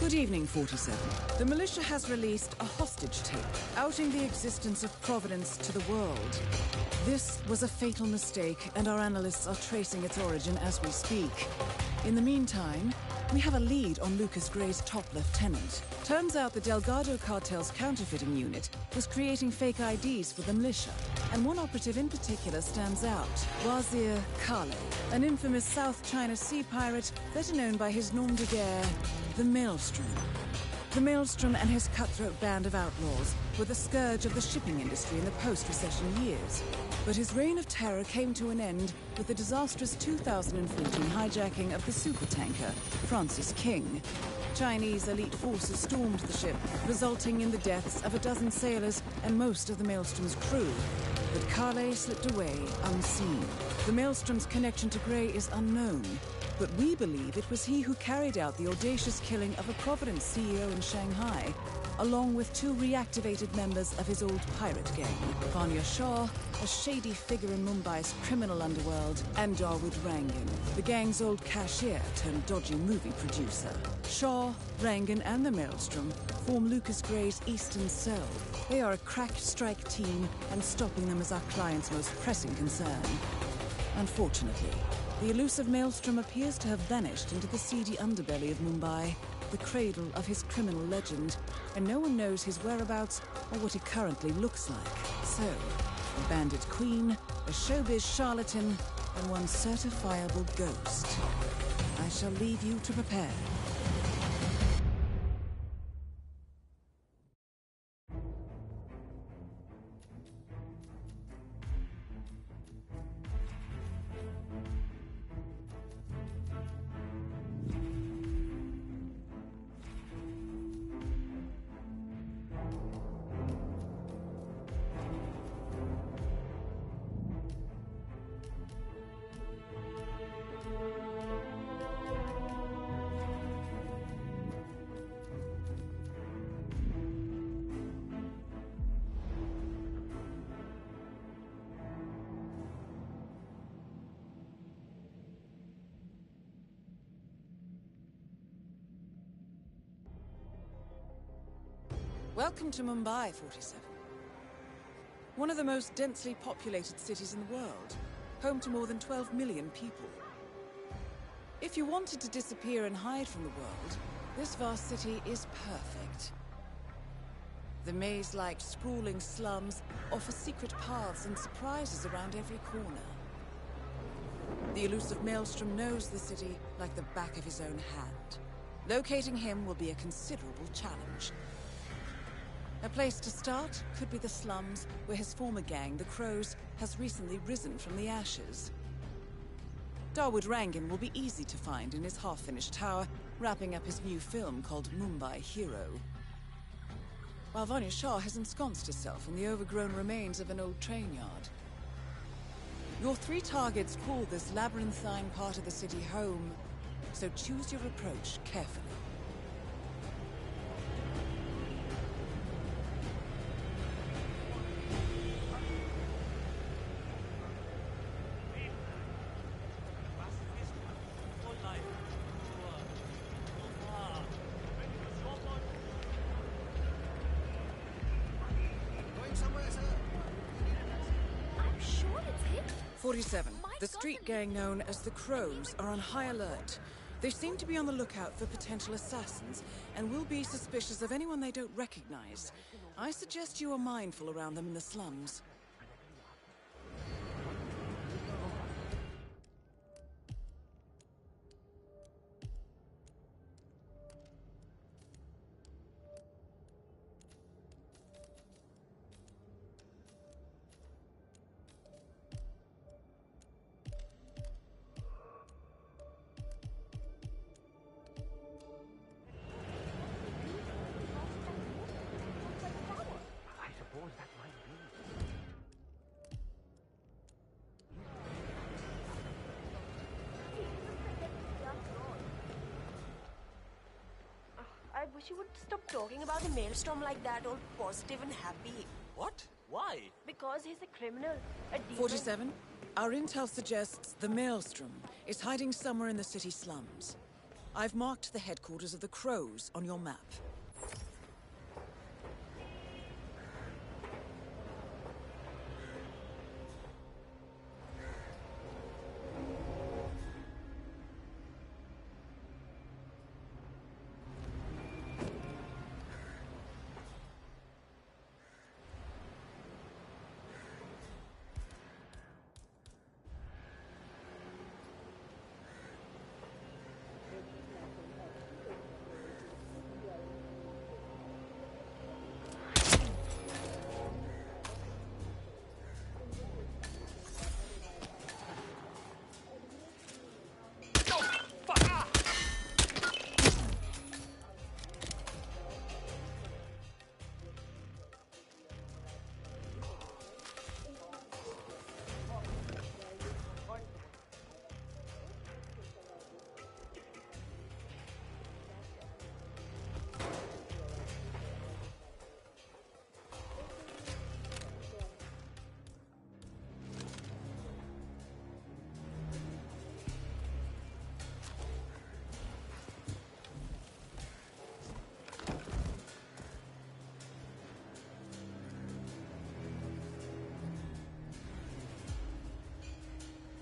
Good evening, 47. The militia has released a hostage tape, outing the existence of Providence to the world. This was a fatal mistake, and our analysts are tracing its origin as we speak. In the meantime, we have a lead on Lucas Gray's top lieutenant. Turns out the Delgado cartel's counterfeiting unit was creating fake IDs for the militia, and one operative in particular stands out, Wazir Kale, an infamous South China Sea pirate better known by his nom de guerre, the Maelstrom. The Maelstrom and his cutthroat band of outlaws were the scourge of the shipping industry in the post-recession years. But his reign of terror came to an end with the disastrous 2014 hijacking of the supertanker, Francis King. Chinese elite forces stormed the ship, resulting in the deaths of a dozen sailors and most of the Maelstrom's crew. But Kale slipped away unseen. The Maelstrom's connection to Gray is unknown, but we believe it was he who carried out the audacious killing of a Providence CEO in Shanghai, along with two reactivated members of his old pirate gang, Vanya Shah, a shady figure in Mumbai's criminal underworld, and Dawood Rangan, the gang's old cashier turned dodgy movie producer. Shah, Rangan, and the Maelstrom form Lucas Gray's Eastern Cell. They are a crack strike team, and stopping them is our client's most pressing concern. Unfortunately, the elusive Maelstrom appears to have vanished into the seedy underbelly of Mumbai, the cradle of his criminal legend, and no one knows his whereabouts or what he currently looks like. So, a bandit queen, a showbiz charlatan, and one certifiable ghost. I shall leave you to prepare. Welcome to Mumbai, 47. One of the most densely populated cities in the world, home to more than 12 million people. If you wanted to disappear and hide from the world, this vast city is perfect. The maze-like sprawling slums offer secret paths and surprises around every corner. The elusive Maelstrom knows the city like the back of his own hand. Locating him will be a considerable challenge. A place to start could be the slums, where his former gang, the Crows, has recently risen from the ashes. Dawood Rangan will be easy to find in his half-finished tower, wrapping up his new film called Mumbai Hero. While Vanya Shah has ensconced herself in the overgrown remains of an old train yard. Your three targets call this labyrinthine part of the city home, so choose your approach carefully. I'm sure it's him. 47. The street gang known as the Crows are on high alert. They seem to be on the lookout for potential assassins and will be suspicious of anyone they don't recognize. I suggest you are mindful around them in the slums. I wish you would stop talking about the Maelstrom like that, all positive and happy. What? Why? Because he's a criminal, a demon. 47. Our intel suggests the Maelstrom is hiding somewhere in the city slums. I've marked the headquarters of the Crows on your map.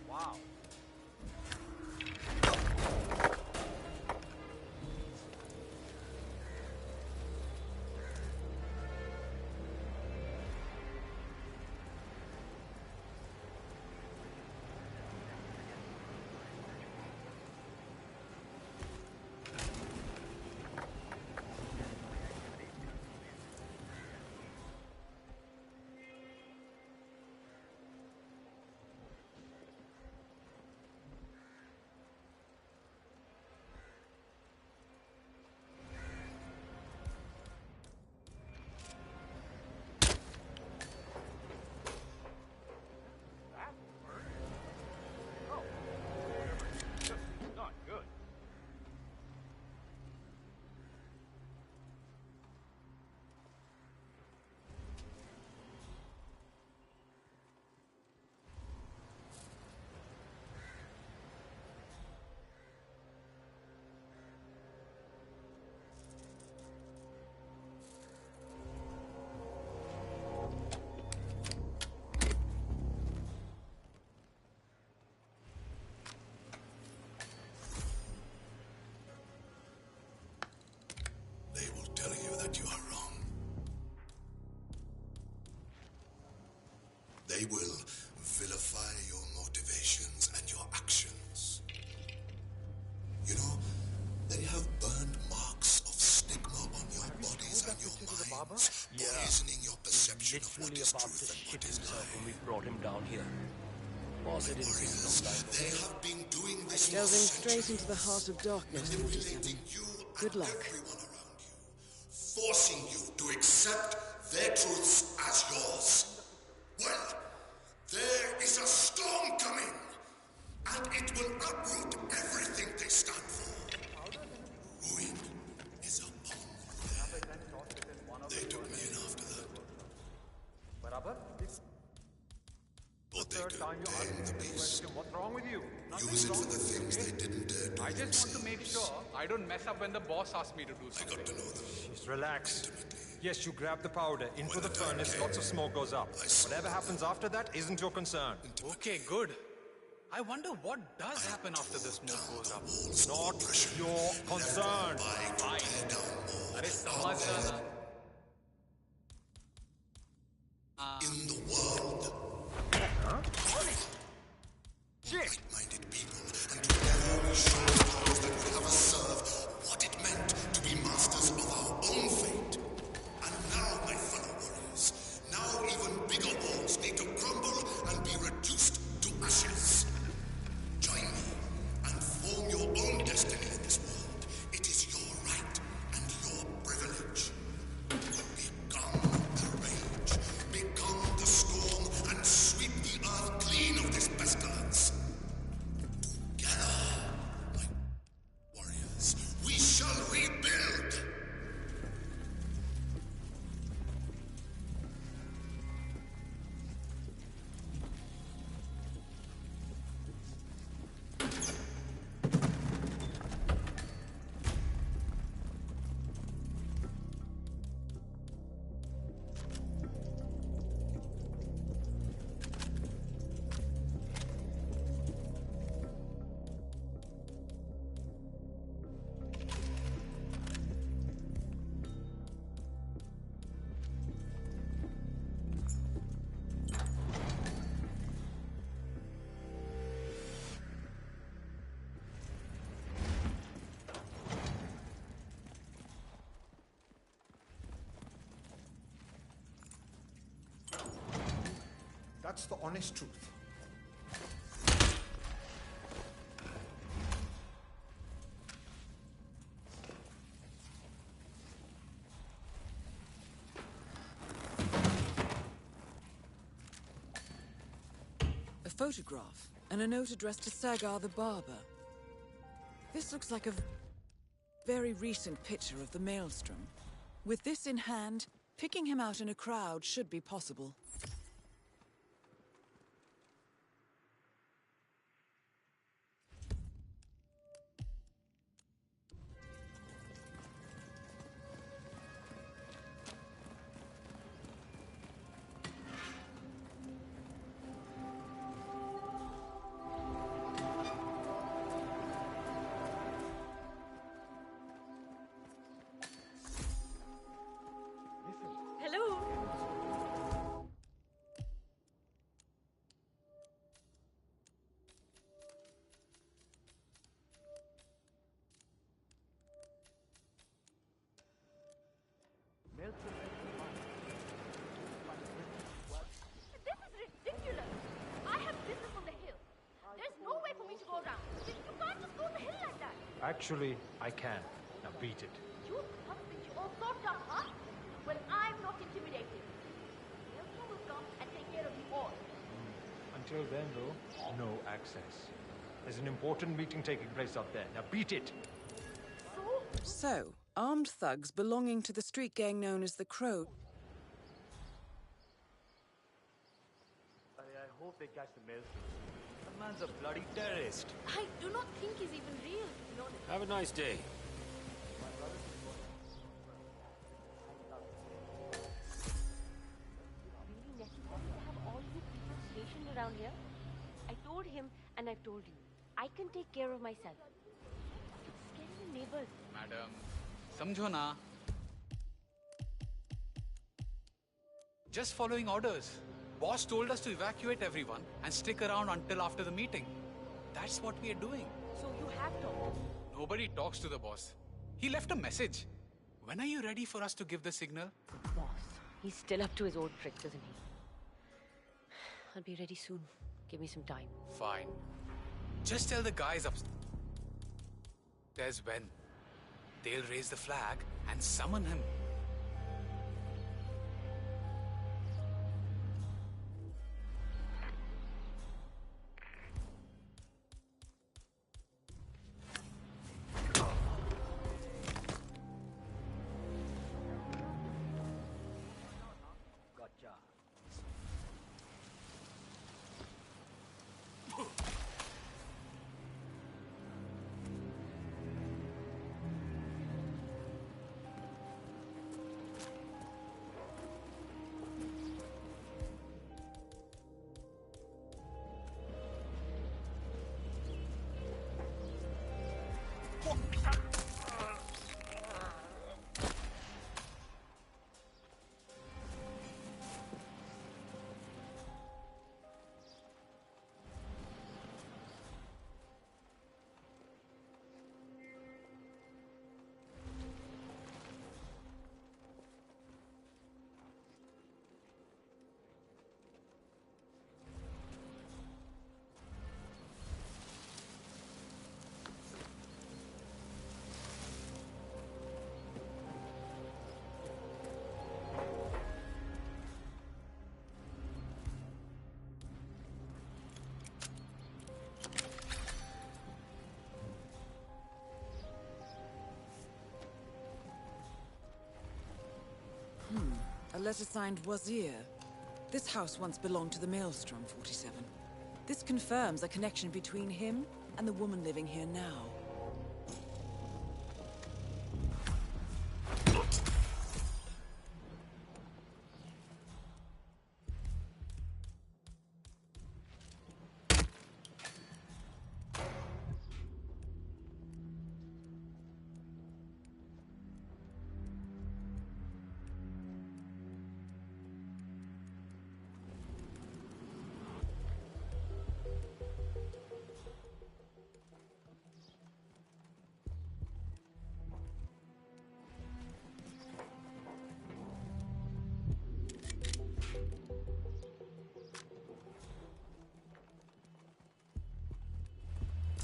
Wow. They will tell you that you are wrong. They will vilify your motivations and your actions. You know, they have burned marks of stigma on your bodies and your minds, poisoning your perception of what is truth and what is lie. When we brought him down here. Was it in Warriors, they have been doing this for Delving straight centuries, into the heart of darkness, manipulating 47. you Good and luck. everyone around you, forcing you to accept their truths as yours. Well, there is a storm coming, and it will uproot everything they stand for. Ruin is upon them. They took me in after that. But they could tame the beast. What's wrong with you? Use it for the things they didn't dare do I just want to themselves. make sure I don't mess up when the boss asks me to do I something. got to know them Just relax. intimately. Yes, you grab the powder, into When the the time furnace, came, lots of smoke goes up. I saw Whatever them. happens after that isn't your concern. Okay, good. I wonder what does happen after the smoke goes up. Not your concern. अरे समझ जाना. In the world. Like-minded people, and together we showed those that would have us serve what it meant to be masters of our own fate. And now, my fellow warriors, now even bigger walls need to crumble and be reduced to ashes. Join me and form your own destiny in this world. It is your right and your privilege. Become the rage, become the storm, and That's the honest truth. A photograph and a note addressed to Sagar the barber. This looks like a very recent picture of the Maelstrom. With this in hand, picking him out in a crowd should be possible. Hello. This is ridiculous. I have business on the hill. There's no way for me to go around. You can't just go on the hill like that. Actually, I can. Now beat it. You husband, you all so tough, huh? Well, I'm not intimidated. Nelson will come and take care of you all. Until then, though, no access. There's an important meeting taking place up there. Now beat it! So, armed thugs belonging to the street gang known as the Crow. I hope they catch the Maelstrom. The man's a bloody terrorist. I do not think he's even real, to be honest. Have a nice day. Really necessary to have all you people stationed around here? I told him, and I've told you. I can take care of myself. It's scaring the neighbors. Madam, समझो ना. Just following orders. Boss told us to evacuate everyone and stick around until after the meeting. That's what we are doing. So you have talked. Nobody talks to the boss. He left a message. When are you ready for us to give the signal? Boss, he's still up to his old tricks, isn't he? I'll be ready soon. Give me some time. Fine. Just tell the guys upstairs when. They'll raise the flag and summon him. Gotcha. A letter signed Wazir. This house once belonged to the Maelstrom, 47. This confirms a connection between him and the woman living here now.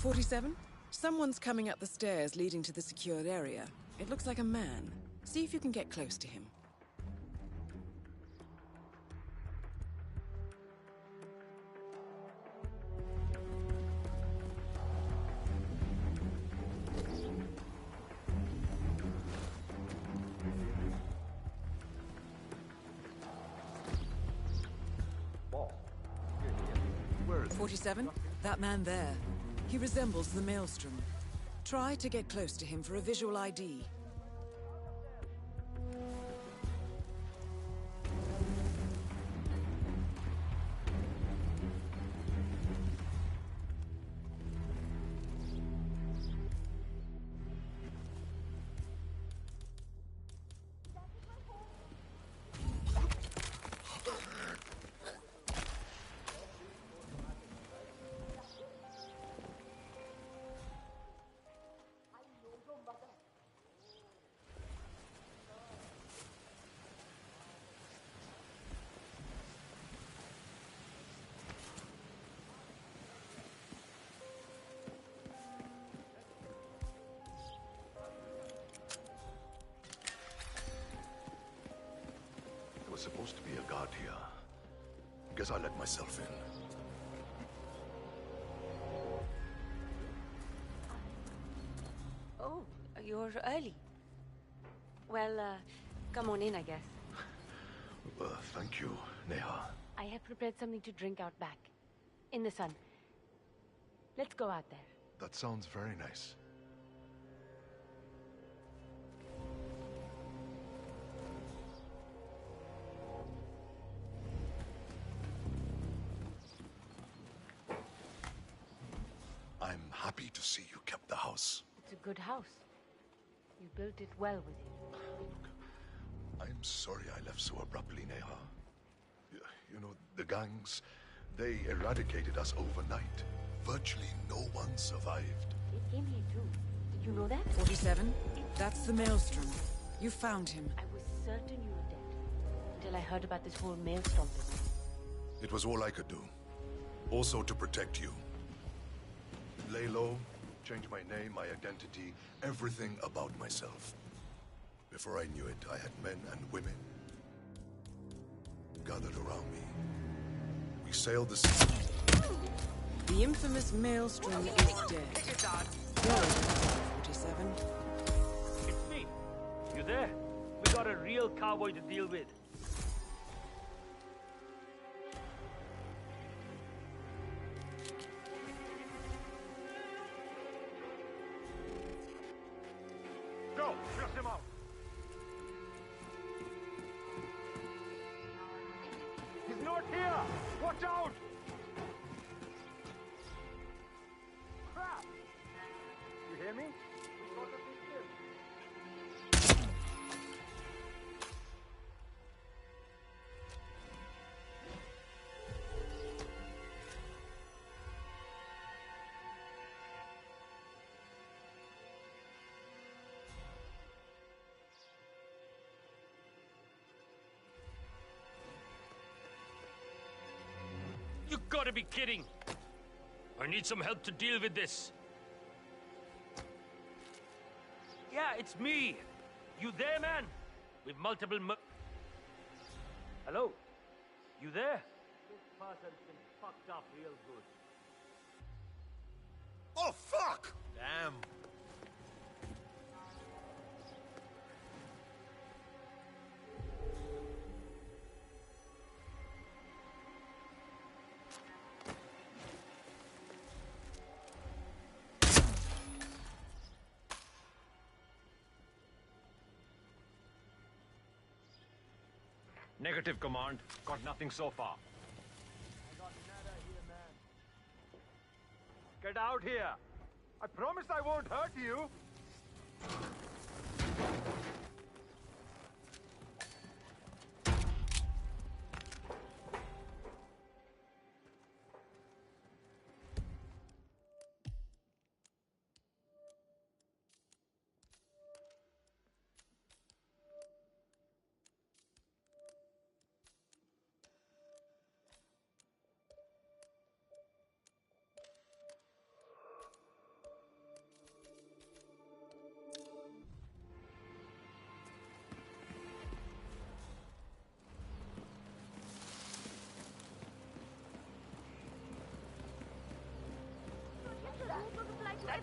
47? Someone's coming up the stairs leading to the secured area. It looks like a man. See if you can get close to him. Where is 47? That man there. He resembles the Maelstrom. Try to get close to him for a visual ID. There was supposed to be a guard here. Guess I let myself in. Oh, you're early. Well, come on in, I guess. Thank you, Neha. I have prepared something to drink out back. In the sun. Let's go out there. That sounds very nice. I'm happy to see you kept the house. It's a good house. You built it well with you. I'm sorry I left so abruptly, Neha. You know, the gangs, they eradicated us overnight. Virtually no one survived. They came here too. Did you know that? 47? That's the Maelstrom. You found him. I was certain you were dead. Until I heard about this whole Maelstrom business. It was all I could do. Also to protect you. Lay low, change my name, my identity, everything about myself. Before I knew it, I had men and women gathered around me. We sailed the sea. The infamous Maelstrom is dead. Well, 47. It's me. You there? We got a real cowboy to deal with. Go! Flush him out! He's not here! Watch out! Crap! You hear me? We got a big deal. You gotta be kidding! I need some help to deal with this. Yeah, it's me. You there, man? With multiple Hello? You there? This person's been fucked up real good. Oh, fuck! Damn. Negative, Command. Got nothing so far. I got nada here, man. Get out here. I promise I won't hurt you.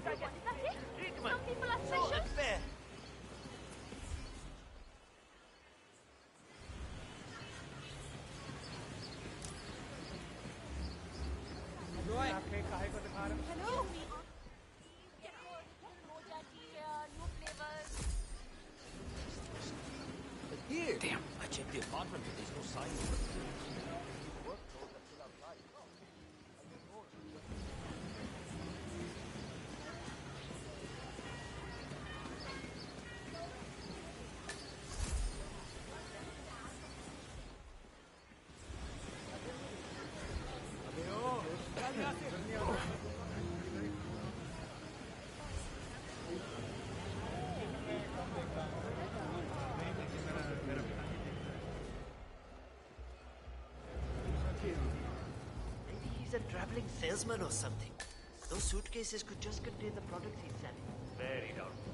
What, is that it? Hitman. Some people are So special. unfair. Hello. Moja tea here, new flavors. Here. Damn, I checked the apartment, but there's no sign of it. Maybe he's a traveling salesman or something. Those suitcases could just contain the products he's selling. Very doubtful.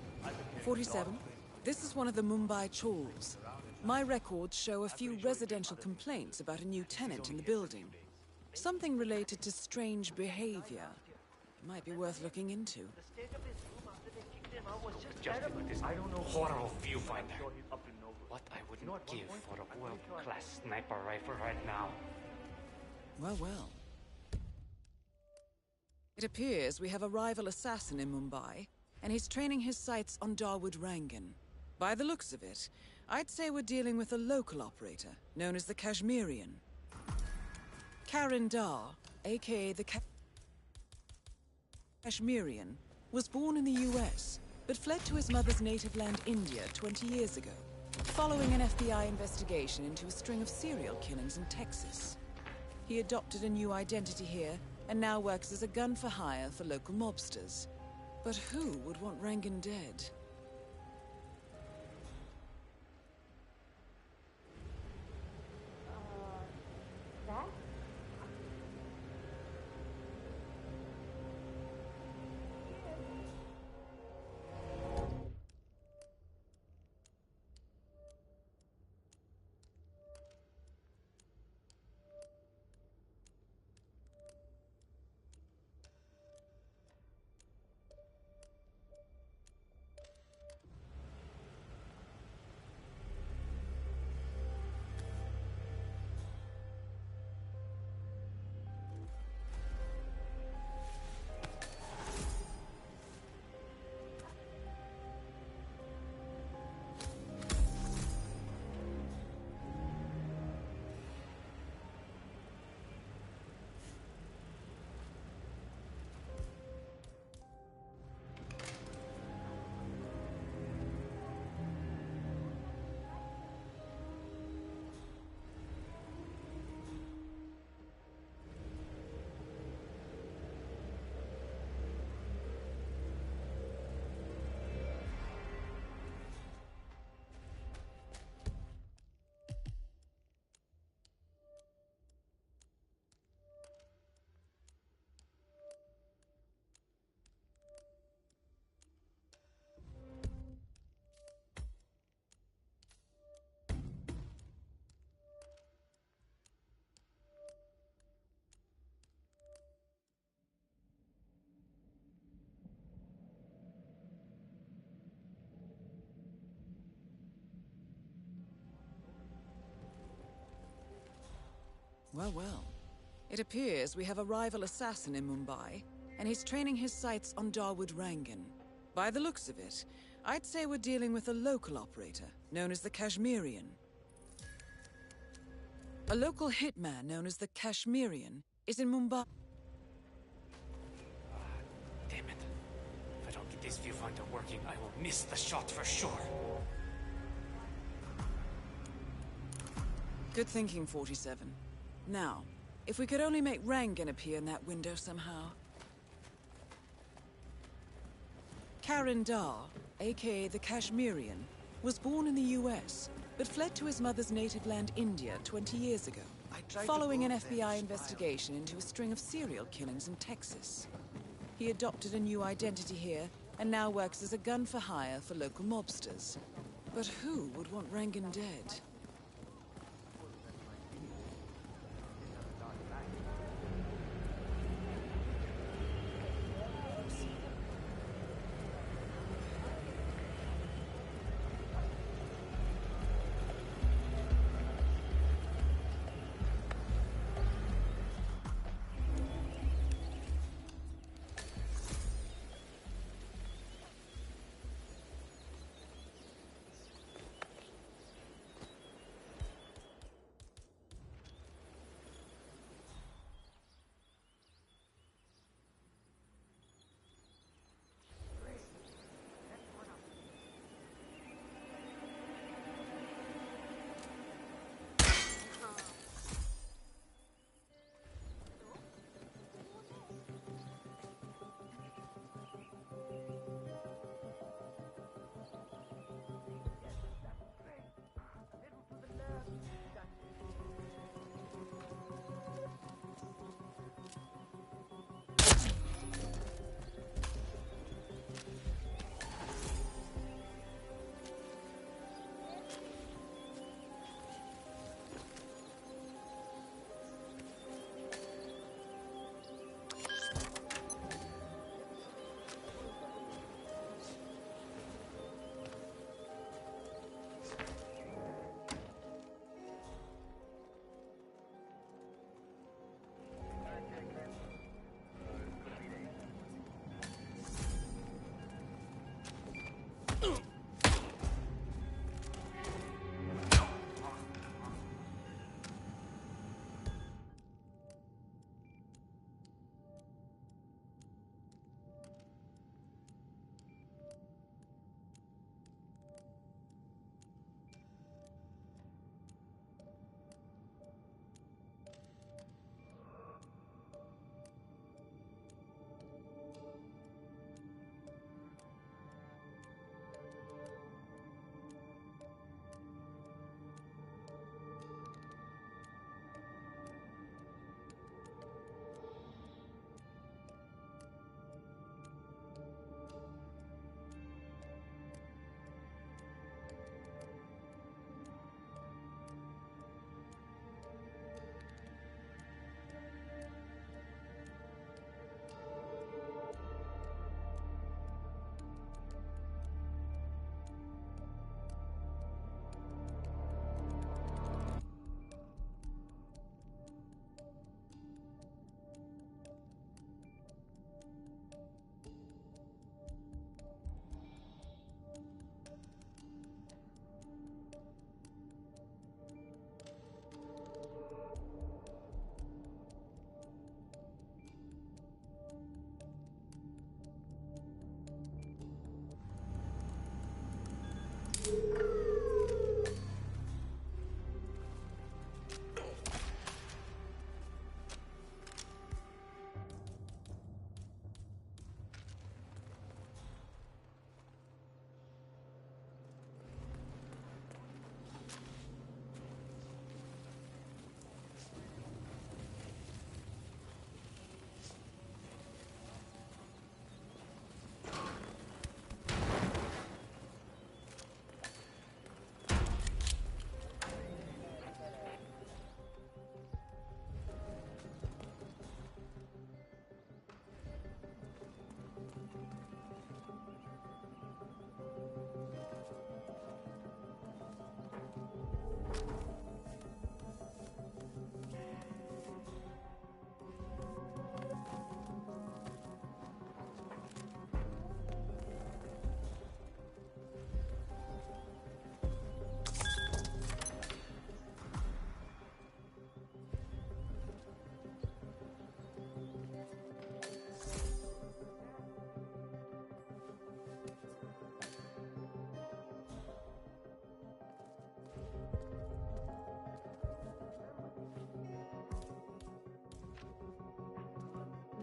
47. This is one of the Mumbai chawls. My records show a few residential complaints about a new tenant in the building. Something related to strange behavior. Might be worth looking into. The state of his room after they kicked him out was just Just terrible. look at this I don't know. horrible viewfinder. Sure he's up to no good. What I wouldn't You know, at one give point, for I'm a pretty sure I world-class sniper rifle right now. Well, well. It appears we have a rival assassin in Mumbai, and he's training his sights on Dawood Rangan. By the looks of it, I'd say we're dealing with a local operator, known as the Kashmirian. Karan Dar, aka the Kashmirian, was born in the US, but fled to his mother's native land, India, 20 years ago, following an FBI investigation into a string of serial killings in Texas. He adopted a new identity here, and now works as a gun for hire for local mobsters. But who would want Rangan dead? That? Well, well. It appears we have a rival assassin in Mumbai, and he's training his sights on Dawood Rangan. By the looks of it, I'd say we're dealing with a local operator, known as the Kashmirian. A local hitman known as the Kashmirian is in Mumbai. Damn it. If I don't get this viewfinder working, I will miss the shot for sure. Good thinking, 47. Now, if we could only make Rangan appear in that window somehow. Karan Dar, aka the Kashmirian, was born in the US, but fled to his mother's native land, India, 20 years ago, following an FBI investigation into a string of serial killings in Texas. He adopted a new identity here, and now works as a gun for hire for local mobsters. But who would want Rangan dead?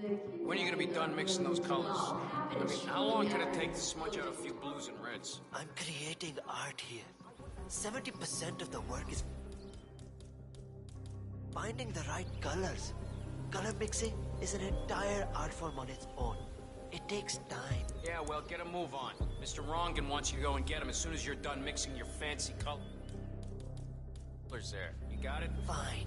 When are you gonna be done mixing those colors? I mean, how long can it take to smudge out a few blues and reds? I'm creating art here. 70% of the work is finding the right colors. Color mixing is an entire art form on its own. It takes time. Yeah, well, get a move on. Mr. Rongan wants you to go and get him as soon as you're done mixing your fancy colors there. You got it? Fine.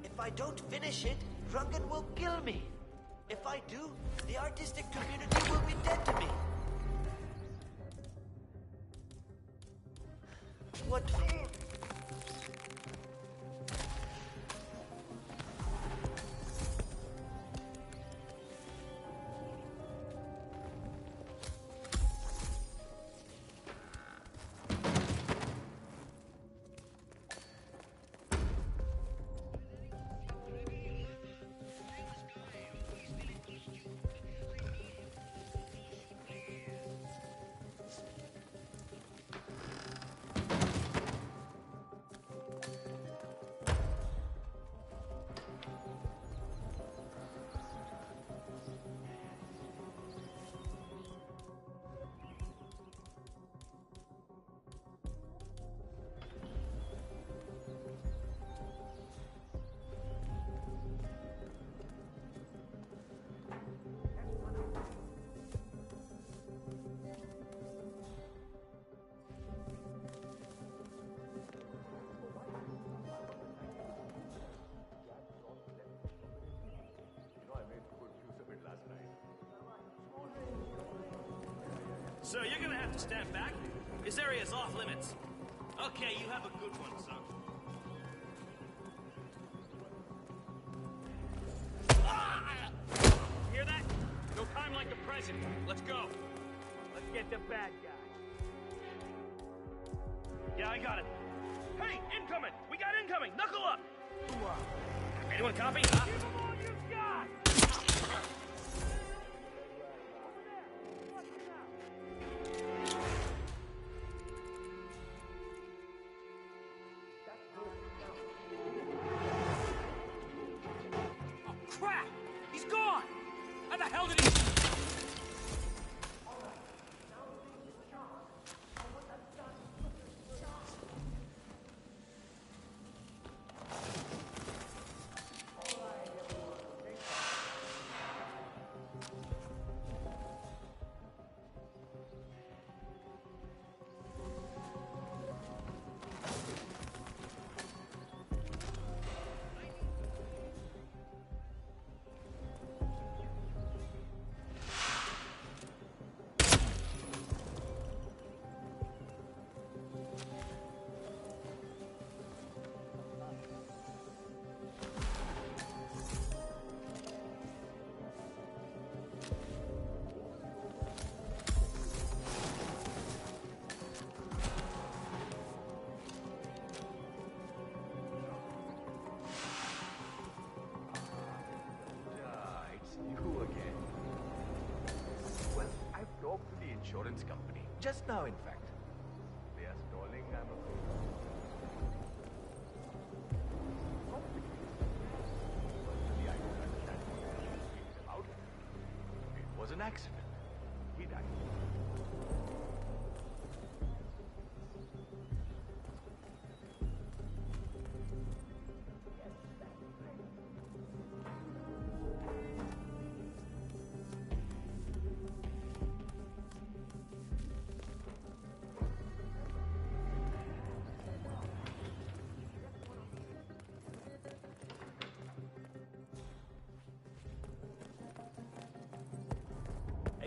If I don't finish it, Rungan will kill me. If I do, the artistic community will be dead to me. What? So you're gonna have to stand back. This area's off limits. Okay, you have a good one, son. Hear that? No time like the present. Let's go. Let's get the bad guy. Yeah, I got it. Hey, incoming! We got incoming! Knuckle up! Anyone copy? Give them all you've got! Insurance company. Just now, in fact. They are stalling, I'm afraid. Personally, I don't understand what they are speaking about. It was an accident. He died.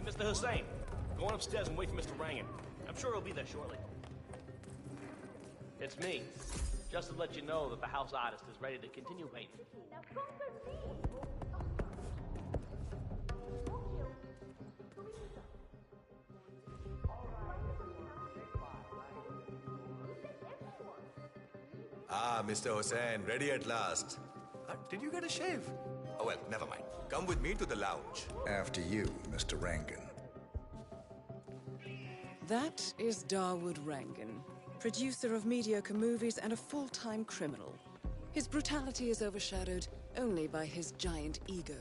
Mr. Hussein, go on upstairs and wait for Mr. Rangan. I'm sure he'll be there shortly. It's me. Just to let you know that the house artist is ready to continue painting. Ah, Mr. Hussain, ready at last. Did you get a shave? Oh, well, never mind. Come with me to the lounge. After you, Mr. Rangan. That is Dawood Rangan, producer of mediocre movies and a full-time criminal. His brutality is overshadowed only by his giant ego.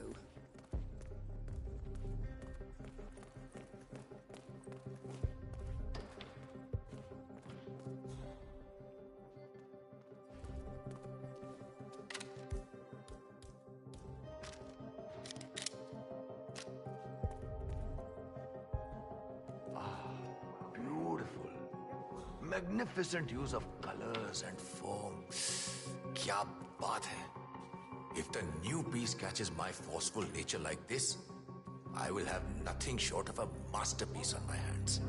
Beautiful. Magnificent use of colors and form. Kya baat hai? If the new piece catches my forceful nature like this, I will have nothing short of a masterpiece on my hands.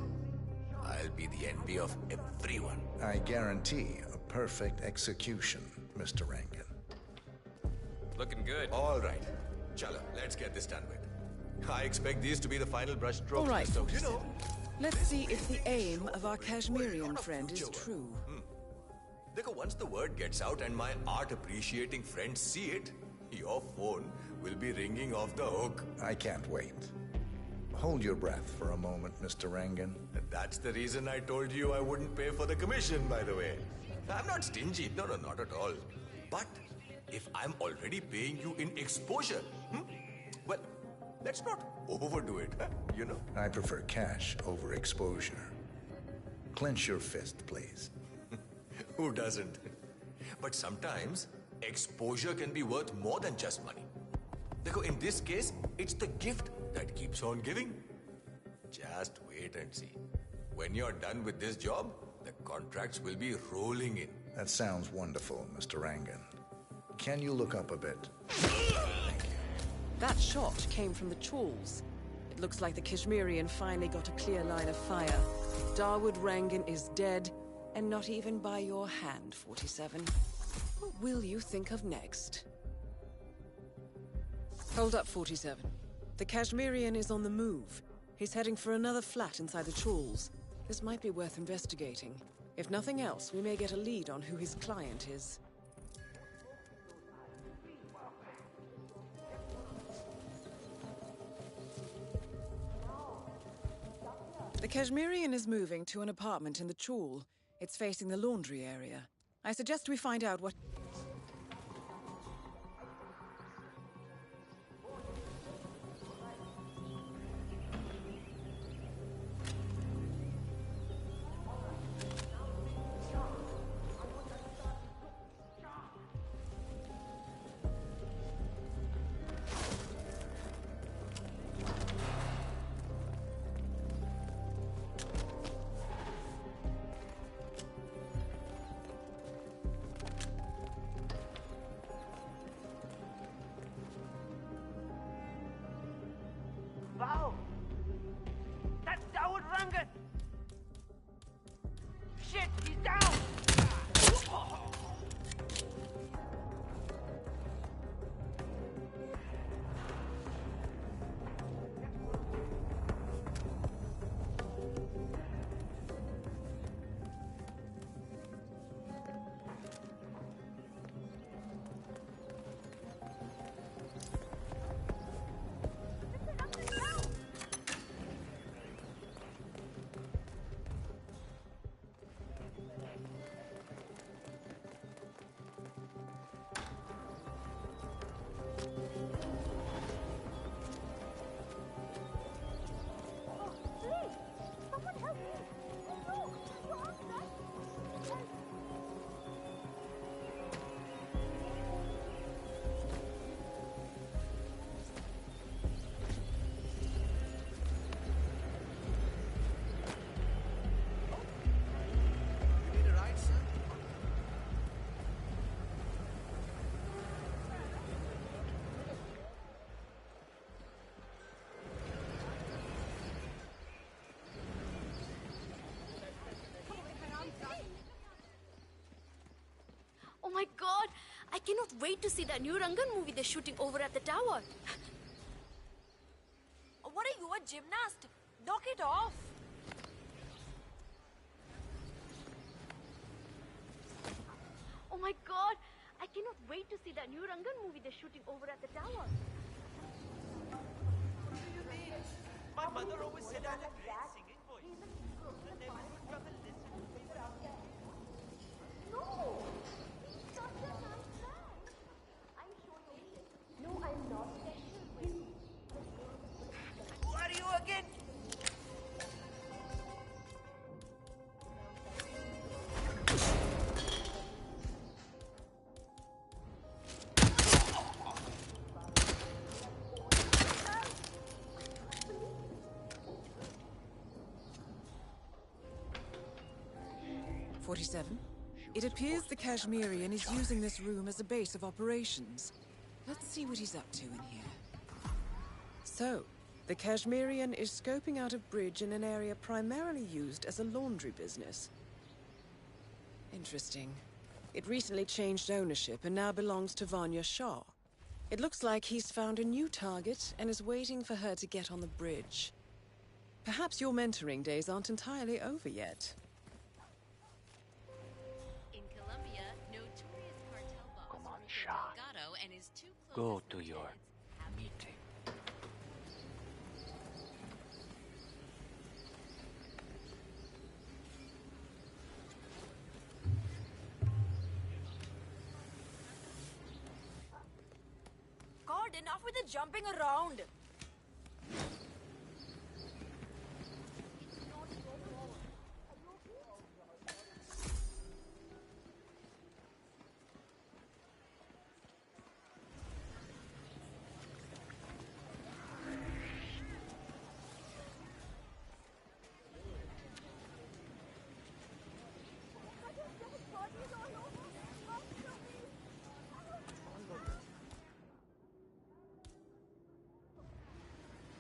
I'll be the envy of everyone. I guarantee a perfect execution, Mr. Rangan. Looking good. All right. Chalo, let's get this done with. I expect these to be the final brush strokes. All right, so, folks. you know, Let's see if the aim of our Kashmirian friend is true. Dekho, once the word gets out and my art appreciating friends see it, your phone will be ringing off the hook. I can't wait. Hold your breath for a moment, Mr. Rangan. That's the reason I told you I wouldn't pay for the commission, by the way. I'm not stingy. No, not at all. But if I'm already paying you in exposure, well, let's not overdo it, you know? I prefer cash over exposure. Clench your fist, please. Who doesn't? But sometimes, exposure can be worth more than just money. Dekho, in this case, it's the gift that keeps on giving. Just wait and see. When you're done with this job, the contracts will be rolling in. That sounds wonderful, Mr. Rangan. Can you look up a bit? That shot came from the chawls. It looks like the Kashmirian finally got a clear line of fire. Dawood Rangan is dead, and not even by your hand, 47. What will you think of next? Hold up, 47. The Kashmirian is on the move. He's heading for another flat inside the chawls. This might be worth investigating. If nothing else, we may get a lead on who his client is. The Kashmirian is moving to an apartment in the chawl. It's facing the laundry area. I suggest we find out what... Wow! That's Dawood Rangan! Shit, he's down! Oh my god! I cannot wait to see that new Rangan movie they're shooting over at the tower. What are you, a gymnast? Knock it off! Oh my god! I cannot wait to see that new Rangan movie they're shooting over at the tower. My mother always said I had a great singing voice. 47. It appears the Kashmirian is using this room as a base of operations. Let's see what he's up to in here. So, the Kashmirian is scoping out a bridge in an area primarily used as a laundry business. Interesting. It recently changed ownership and now belongs to Vanya Shah. It looks like he's found a new target and is waiting for her to get on the bridge. Perhaps your mentoring days aren't entirely over yet. In Colombia, notorious cartel boss Come on, Rico Shah. Delgado and his two Go closest to your lieutenants have meeting. God, enough with the jumping around!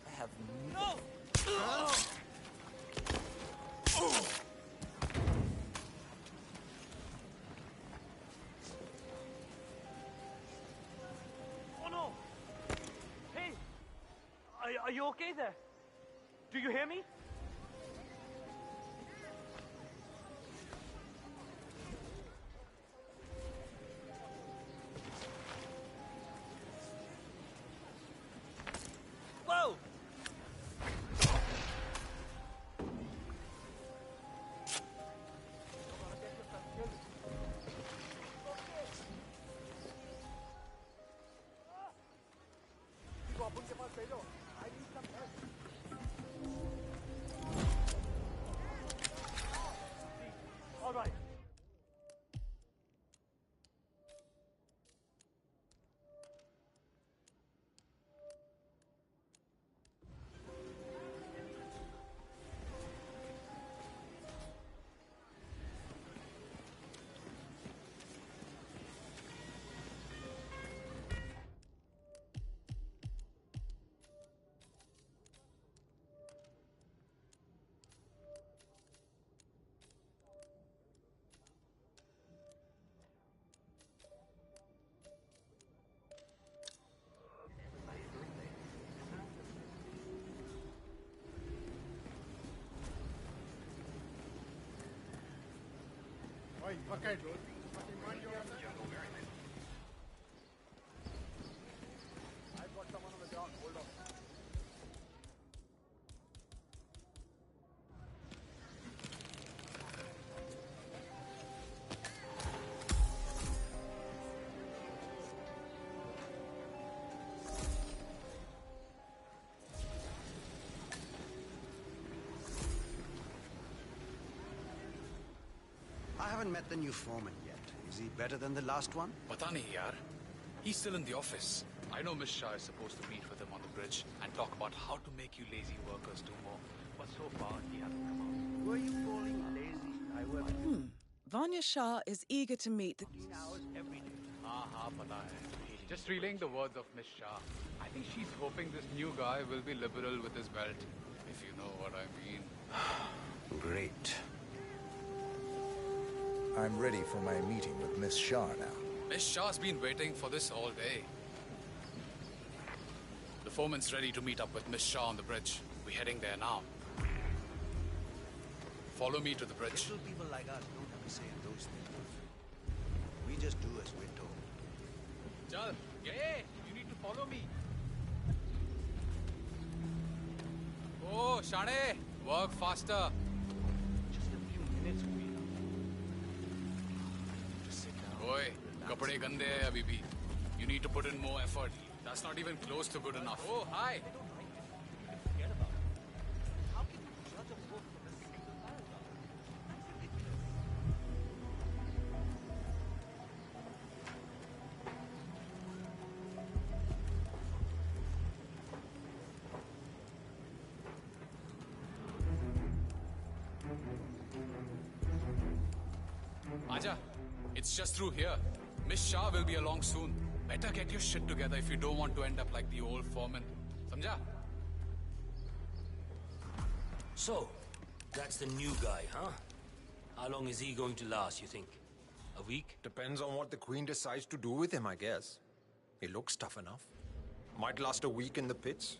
I have no... Oh no! Hey! Are you okay there? Do you hear me? Whoa! All right. I've got someone on the ground. Hold on. I haven't met the new foreman yet. Is he better than the last one? Pata nahi, yaar. He's still in the office. I know Miss Shah is supposed to meet with him on the bridge and talk about how to make you lazy workers do more. But so far, he hasn't come out. Who are you calling lazy? I work Vanya Shah is eager to meet the... 15 hours every day. Haan, pata hai. Just relaying the words of Miss Shah. I think she's hoping this new guy will be liberal with his belt, if you know what I mean. Great. I'm ready for my meeting with Miss Shah now. Miss Shah's been waiting for this all day. The foreman's ready to meet up with Miss Shah on the bridge. We're heading there now. Follow me to the bridge. Little people like us don't have a say in those things. We just do as we're told. Chal, yeah, you need to follow me. Oh, Shane, work faster. Just a few minutes, Weena. Just sit down. Oi, kapde gande hai abhi bhi. You need to put in more effort. That's not even close to good enough. Oh, hi. Forget about it. How can you judge a book from a single paragraph? That's ridiculous. Aja, it's just through here. Miss Shah will be along soon. Better get your shit together if you don't want to end up like the old foreman. Samjha? So, that's the new guy, huh? How long is he going to last, you think? A week? Depends on what the Queen decides to do with him, I guess. He looks tough enough. Might last a week in the pits.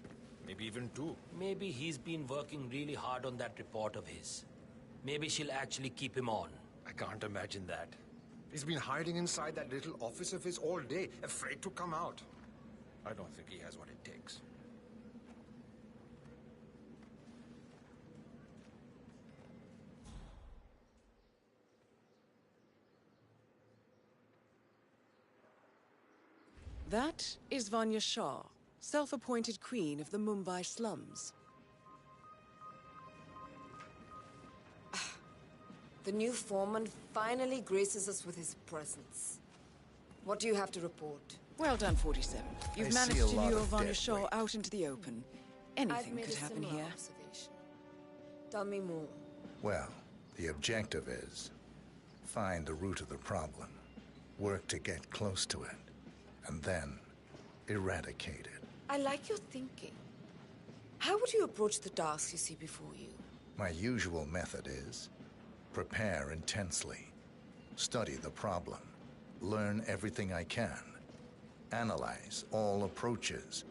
Maybe even 2. Maybe he's been working really hard on that report of his. Maybe she'll actually keep him on. I can't imagine that. He's been hiding inside that little office of his all day, afraid to come out. I don't think he has what it takes. That is Vanya Shah, self-appointed queen of the Mumbai slums. The new foreman finally graces us with his presence. What do you have to report? Well done, 47. You've managed to lure Vanya Shah out into the open. Anything could happen here. Observation. Tell me more. Well, the objective is find the root of the problem, work to get close to it, and then eradicate it. I like your thinking. How would you approach the tasks you see before you? My usual method is prepare intensely, study the problem, learn everything I can, analyze all approaches.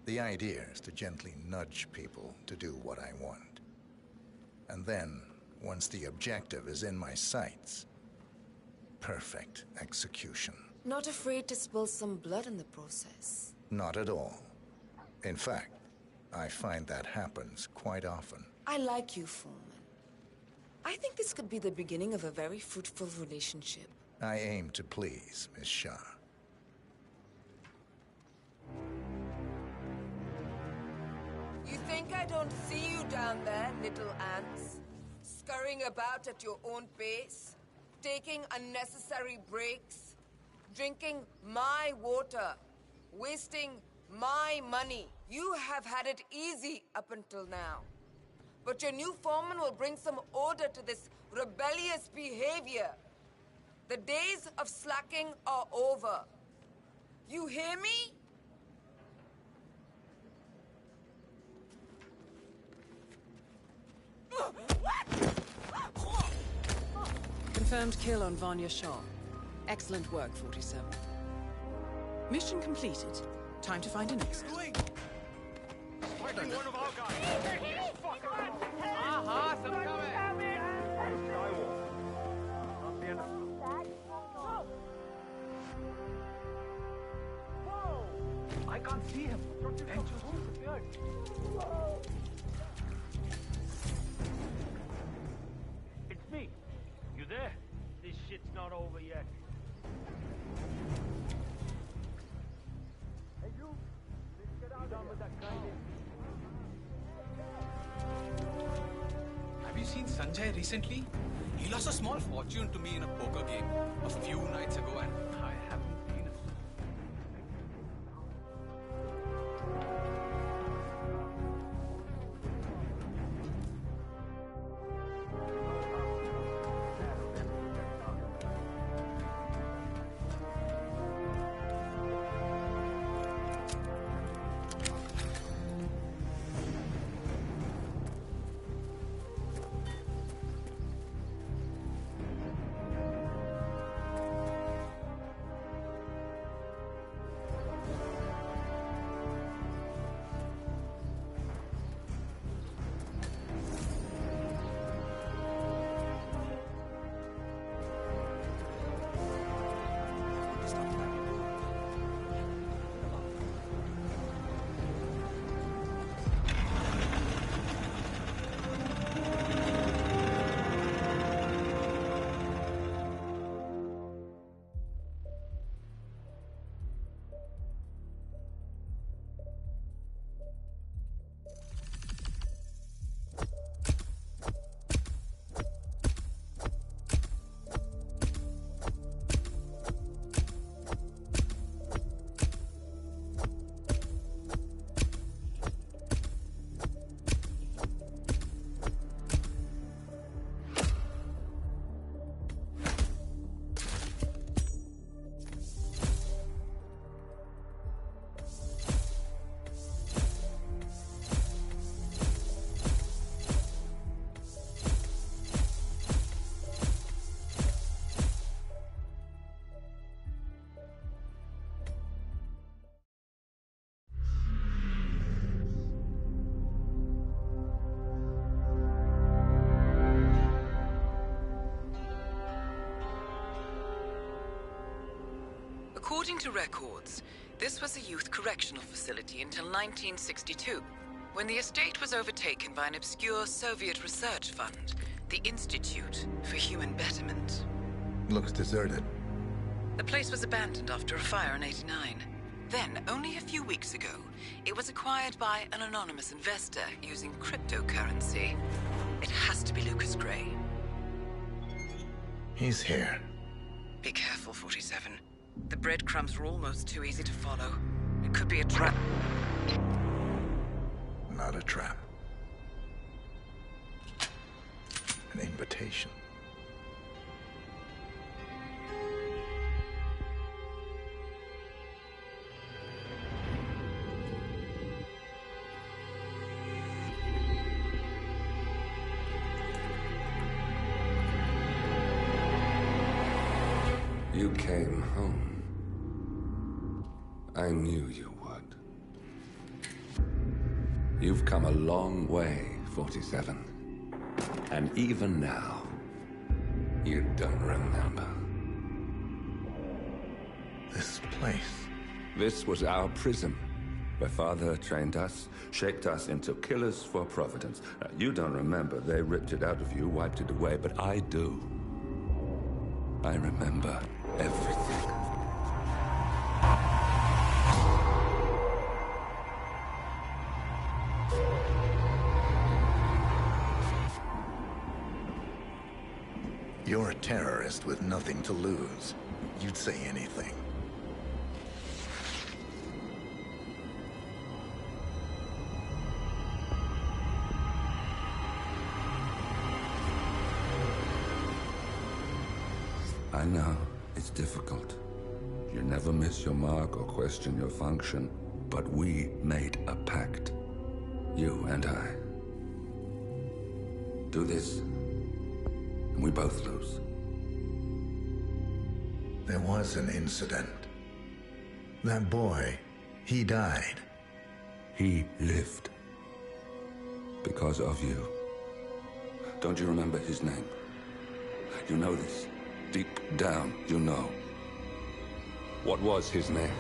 The idea is to gently nudge people to do what I want. And then, once the objective is in my sights, perfect execution. Not afraid to spill some blood in the process? Not at all. In fact, I find that happens quite often. I like you, Foreman. I think this could be the beginning of a very fruitful relationship. I aim to please, Miss Shah. You think I don't see you down there, little ants? Scurrying about at your own pace? Taking unnecessary breaks? Drinking my water? Wasting my money? You have had it easy up until now. But your new foreman will bring some order to this rebellious behavior. The days of slacking are over. You hear me? Confirmed kill on Vanya Shah. Excellent work, 47. Mission completed. Time to find an exit. Fighting one of our guys! Aha, some coming! Not the end of... Whoa! I can't see him. And just disappeared. It's me. You there? This shit's not over yet. Hey, you! Let's get out done with that guy. Have you seen Sanjay recently? He lost a small fortune to me in a poker game a few nights ago, and I haven't been. According to records, this was a youth correctional facility until 1962, when the estate was overtaken by an obscure Soviet research fund, the Institute for Human Betterment. Looks deserted. The place was abandoned after a fire in '89. Then, only a few weeks ago, it was acquired by an anonymous investor using cryptocurrency. It has to be Lucas Gray. He's here. Be careful, 47. The breadcrumbs were almost too easy to follow. It could be a trap. Not a trap. An invitation. You came home. I knew you would. You've come a long way, 47. And even now, you don't remember. This place. This was our prison, where Father trained us, shaped us into killers for Providence. Now, you don't remember. They ripped it out of you, wiped it away, but I do. I remember everything. You're a terrorist with nothing to lose. You'd say anything. I know, it's difficult. You never miss your mark or question your function, but we made a pact. You and I. Do this, and we both lose. There was an incident. That boy, he died. He lived. Because of you. Don't you remember his name? You know this. Deep down, you know. What was his name?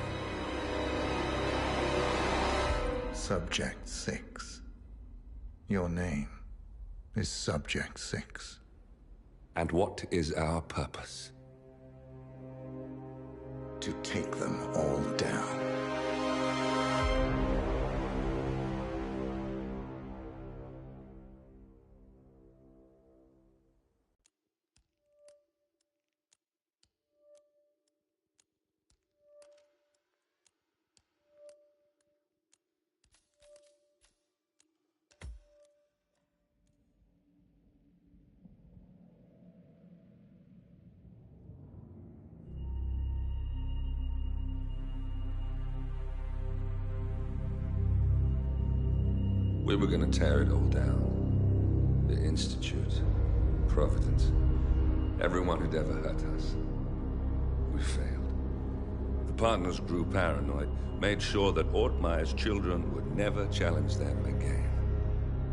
Subject 6. Your name is Subject 6. And what is our purpose? To take them all down. We were gonna tear it all down. The Institute, Providence, everyone who'd ever hurt us. We failed. The partners grew paranoid, made sure that Ortmeyer's children would never challenge them again.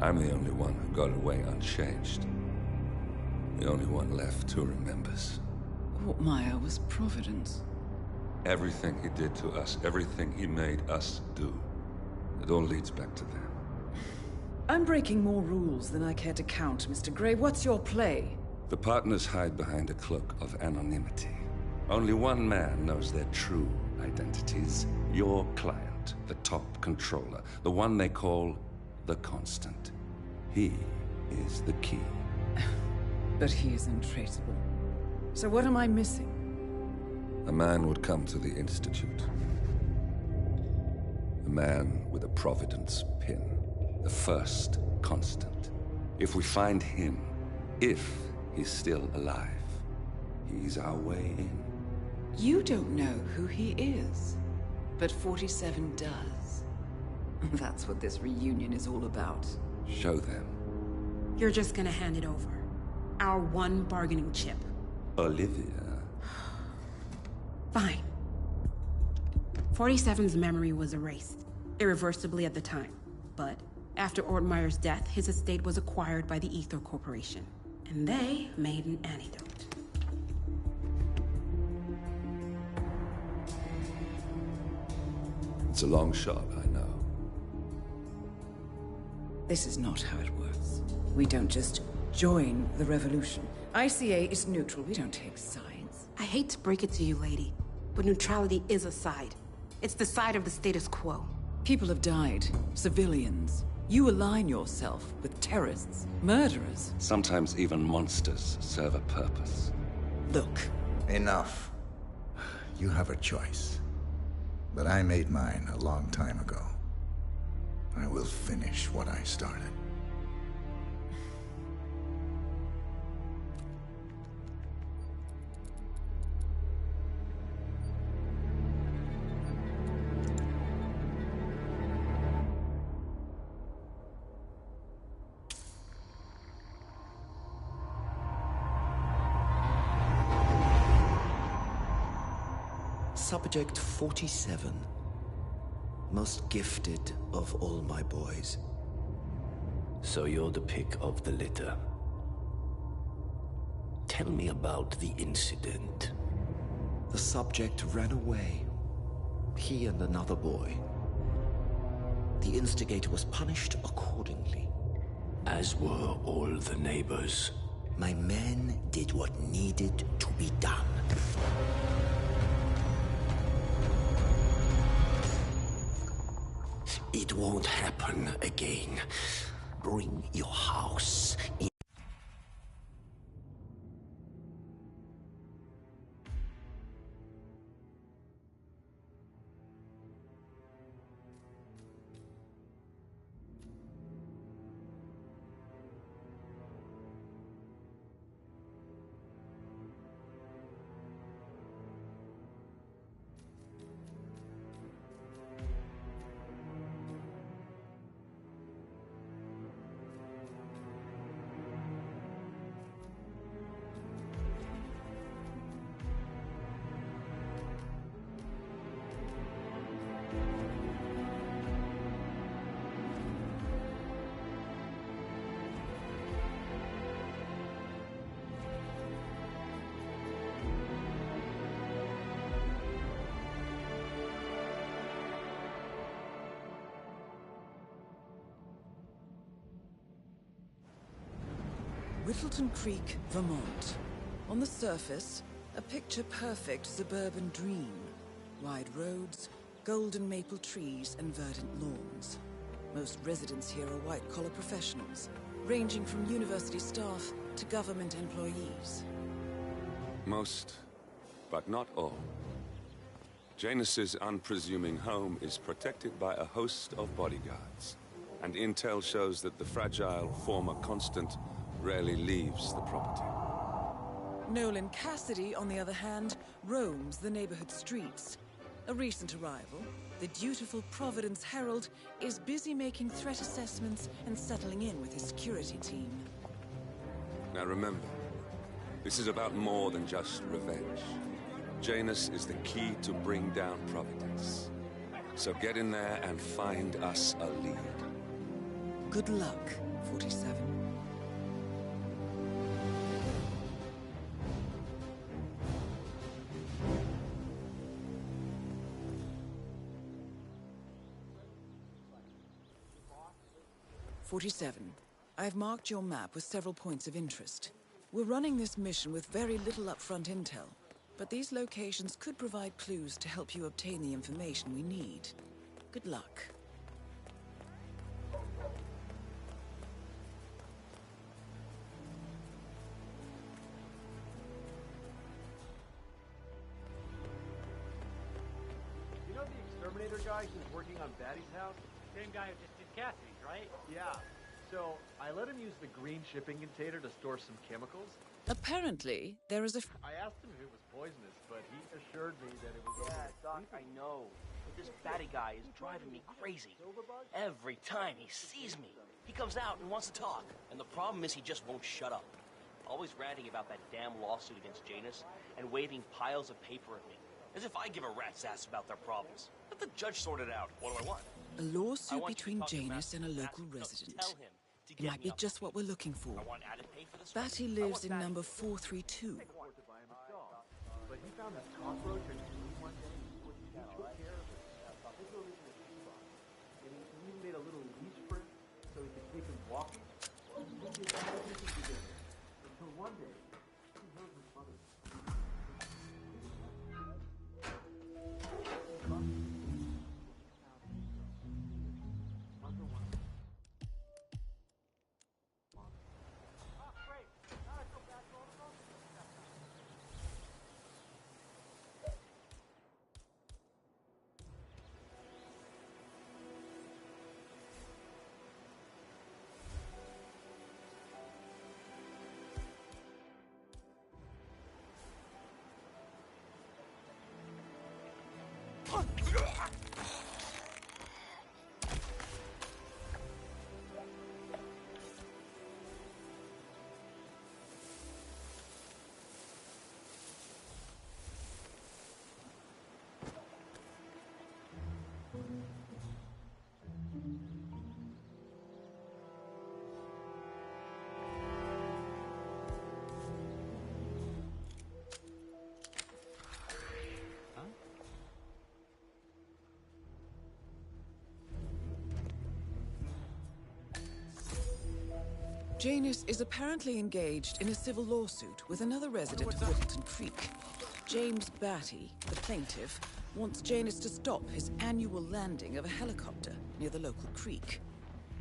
I'm the only one who got away unchanged. The only one left who remembers. Ortmeyer was Providence. Everything he did to us, everything he made us do, it all leads back to them. I'm breaking more rules than I care to count, Mr. Gray. What's your play? The partners hide behind a cloak of anonymity. Only one man knows their true identities. Your client, the top controller, the one they call the Constant. He is the key. But he is untraceable. So what am I missing? A man would come to the Institute. A man with a Providence pin. The first Constant. If we find him, if he's still alive, he's our way in. You don't know who he is, but 47 does. That's what this reunion is all about. Show them. You're just gonna hand it over. Our one bargaining chip. Olivia. Fine. 47's memory was erased, irreversibly at the time, but after Ortmeyer's death, his estate was acquired by the Ether Corporation, and they made an antidote. It's a long shot, I know. This is not how it works. We don't just join the revolution. ICA is neutral. We don't take sides. I hate to break it to you, lady, but neutrality is a side. It's the side of the status quo. People have died. Civilians. You align yourself with terrorists, murderers. Sometimes even monsters serve a purpose. Look. Enough. You have a choice. But I made mine a long time ago. I will finish what I started. Subject 47. Most gifted of all my boys. So you're the pick of the litter. Tell me about the incident. The subject ran away. He and another boy. The instigator was punished accordingly. As were all the neighbors. My men did what needed to be done. It won't happen again. Bring your house in. Whittleton Creek, Vermont. On the surface, a picture-perfect suburban dream. Wide roads, golden maple trees, and verdant lawns. Most residents here are white-collar professionals, ranging from university staff to government employees. Most, but not all. Janus's unpresuming home is protected by a host of bodyguards, and intel shows that the fragile former constant rarely leaves the property. Nolan Cassidy, on the other hand, roams the neighborhood streets. A recent arrival, the dutiful Providence Herald is busy making threat assessments and settling in with his security team. Now remember, this is about more than just revenge. Janus is the key to bring down Providence. So get in there and find us a lead. Good luck, 47. I've marked your map with several points of interest. We're running this mission with very little upfront intel, but these locations could provide clues to help you obtain the information we need. Good luck. You know the exterminator guy who's working on Batty's house? Same guy who just did Cassidy's, right? Yeah. So, I let him use the green shipping container to store some chemicals. Apparently, there is a... I asked him if it was poisonous, but he assured me that it was... Yeah, Doc, I know. But this Batty guy is driving me crazy. Every time he sees me, he comes out and wants to talk. And the problem is he just won't shut up. Always ranting about that damn lawsuit against Janus and waving piles of paper at me. As if I give a rat's ass about their problems. Let the judge sort it out. What do I want? A lawsuit between Janus and a local resident. It might be just what we're looking for. Batty lives in number 432. But he found this cockroach and one day he took care of it. Janus is apparently engaged in a civil lawsuit with another resident of Whittleton Creek. James Batty, the plaintiff, wants Janus to stop his annual landing of a helicopter near the local creek.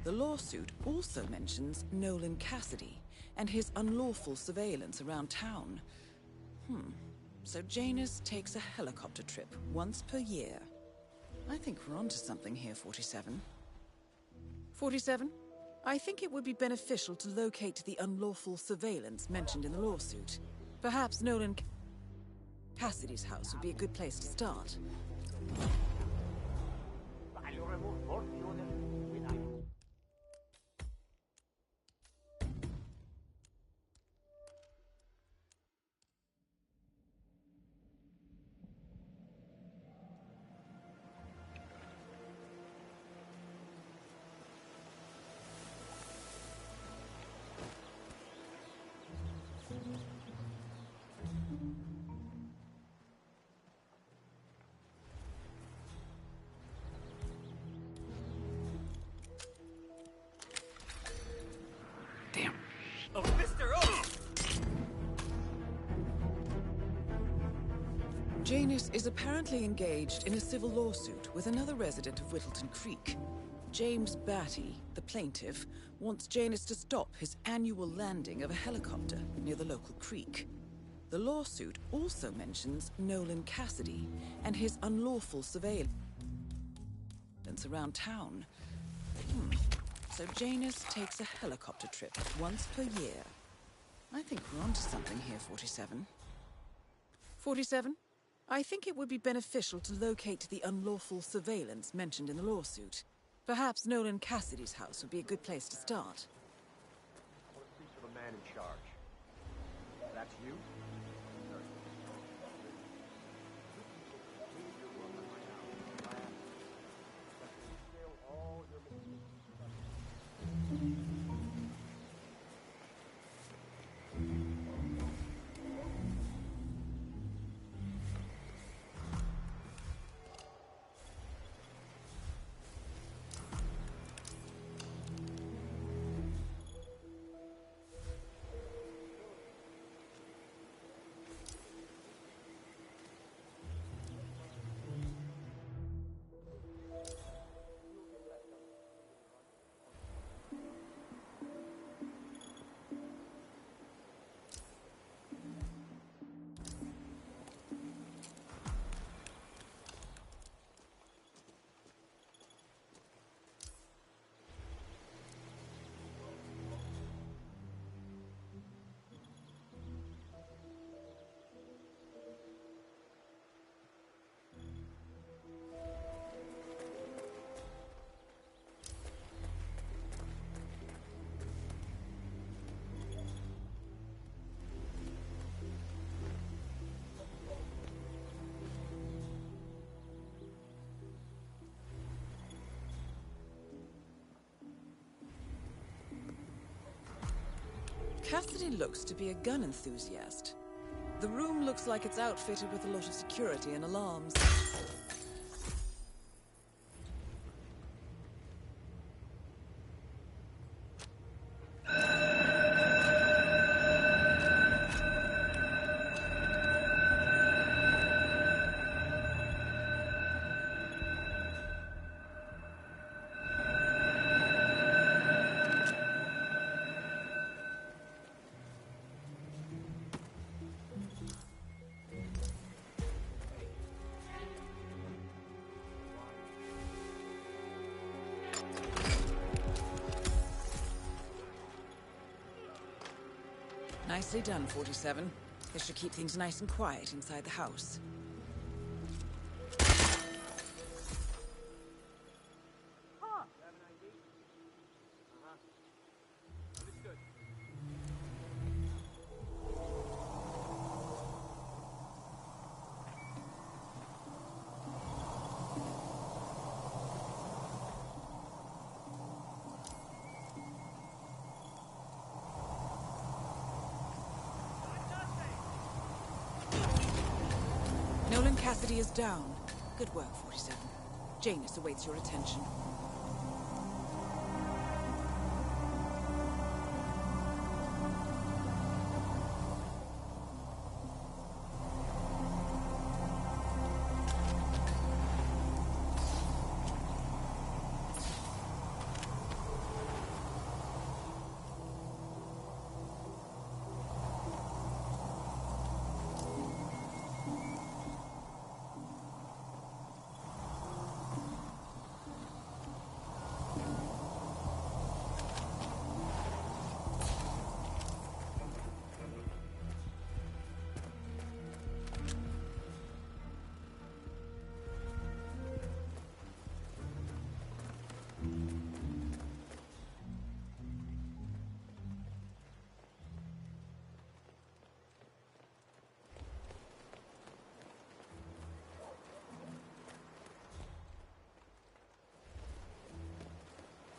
The lawsuit also mentions Nolan Cassidy and his unlawful surveillance around town. So Janus takes a helicopter trip once per year. I think we're onto something here, 47. 47? I think it would be beneficial to locate the unlawful surveillance mentioned in the lawsuit. Perhaps Nolan Cassidy's house would be a good place to start. Oh, Mr. O! Janus is apparently engaged in a civil lawsuit with another resident of Whittleton Creek. James Batty, the plaintiff, wants Janus to stop his annual landing of a helicopter near the local creek. The lawsuit also mentions Nolan Cassidy and his unlawful surveillance around town. So Janus takes a helicopter trip once per year. I think we're onto something here, 47. 47? I think it would be beneficial to locate the unlawful surveillance mentioned in the lawsuit. Perhaps Nolan Cassidy's house would be a good place to start. I want to speak to the man in charge. That's you? Cassidy looks to be a gun enthusiast. The room looks like it's outfitted with a lot of security and alarms. Nicely done, 47. This should keep things nice and quiet inside the house. Nolan Cassidy is down. Good work, 47. Janus awaits your attention.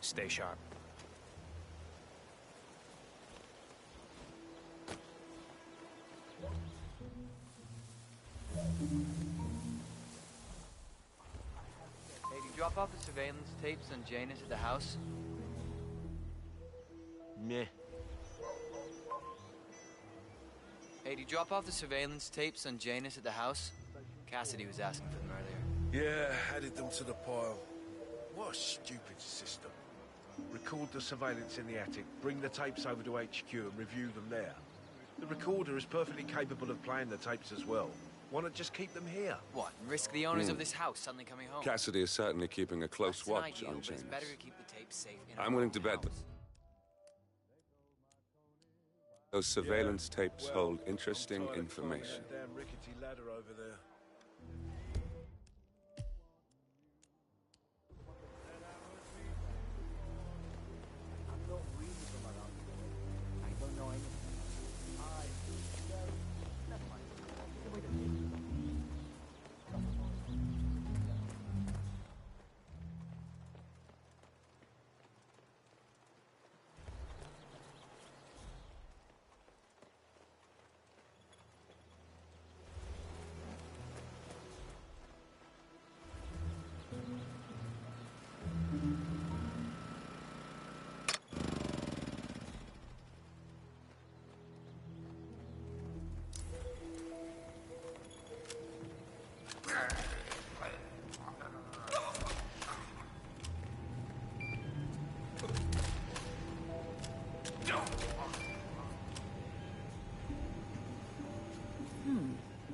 Stay sharp. Hey, did you drop off the surveillance tapes on Janus at the house? Meh. Hey, did you drop off the surveillance tapes on Janus at the house? Cassidy was asking for them earlier. Yeah, added them to the pile. What a stupid system. Record the surveillance in the attic, bring the tapes over to HQ and review them there. The recorder is perfectly capable of playing the tapes as well. Why not just keep them here? What, and risk the owners of this house suddenly coming home? Cassidy is certainly keeping a close That's an watch ideal, on but Janus. it's better to keep the tapes safe in I'm willing to bet that those surveillance tapes hold interesting information. That damn rickety ladder over there.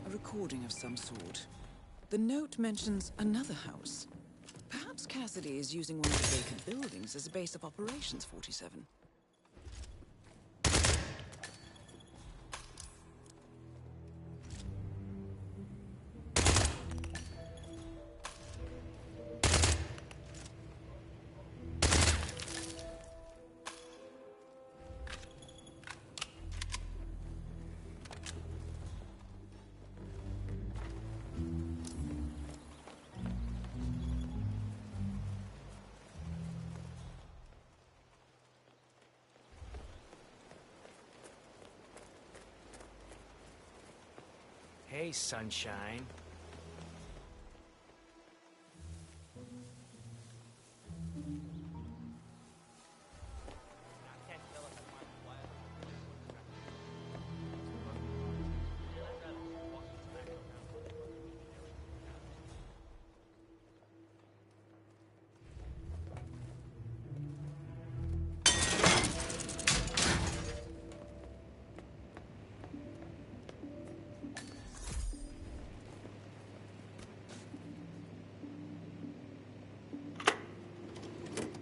A recording of some sort. The note mentions another house. Perhaps Cassidy is using one of the vacant buildings as a base of operations, 47. Hey, sunshine.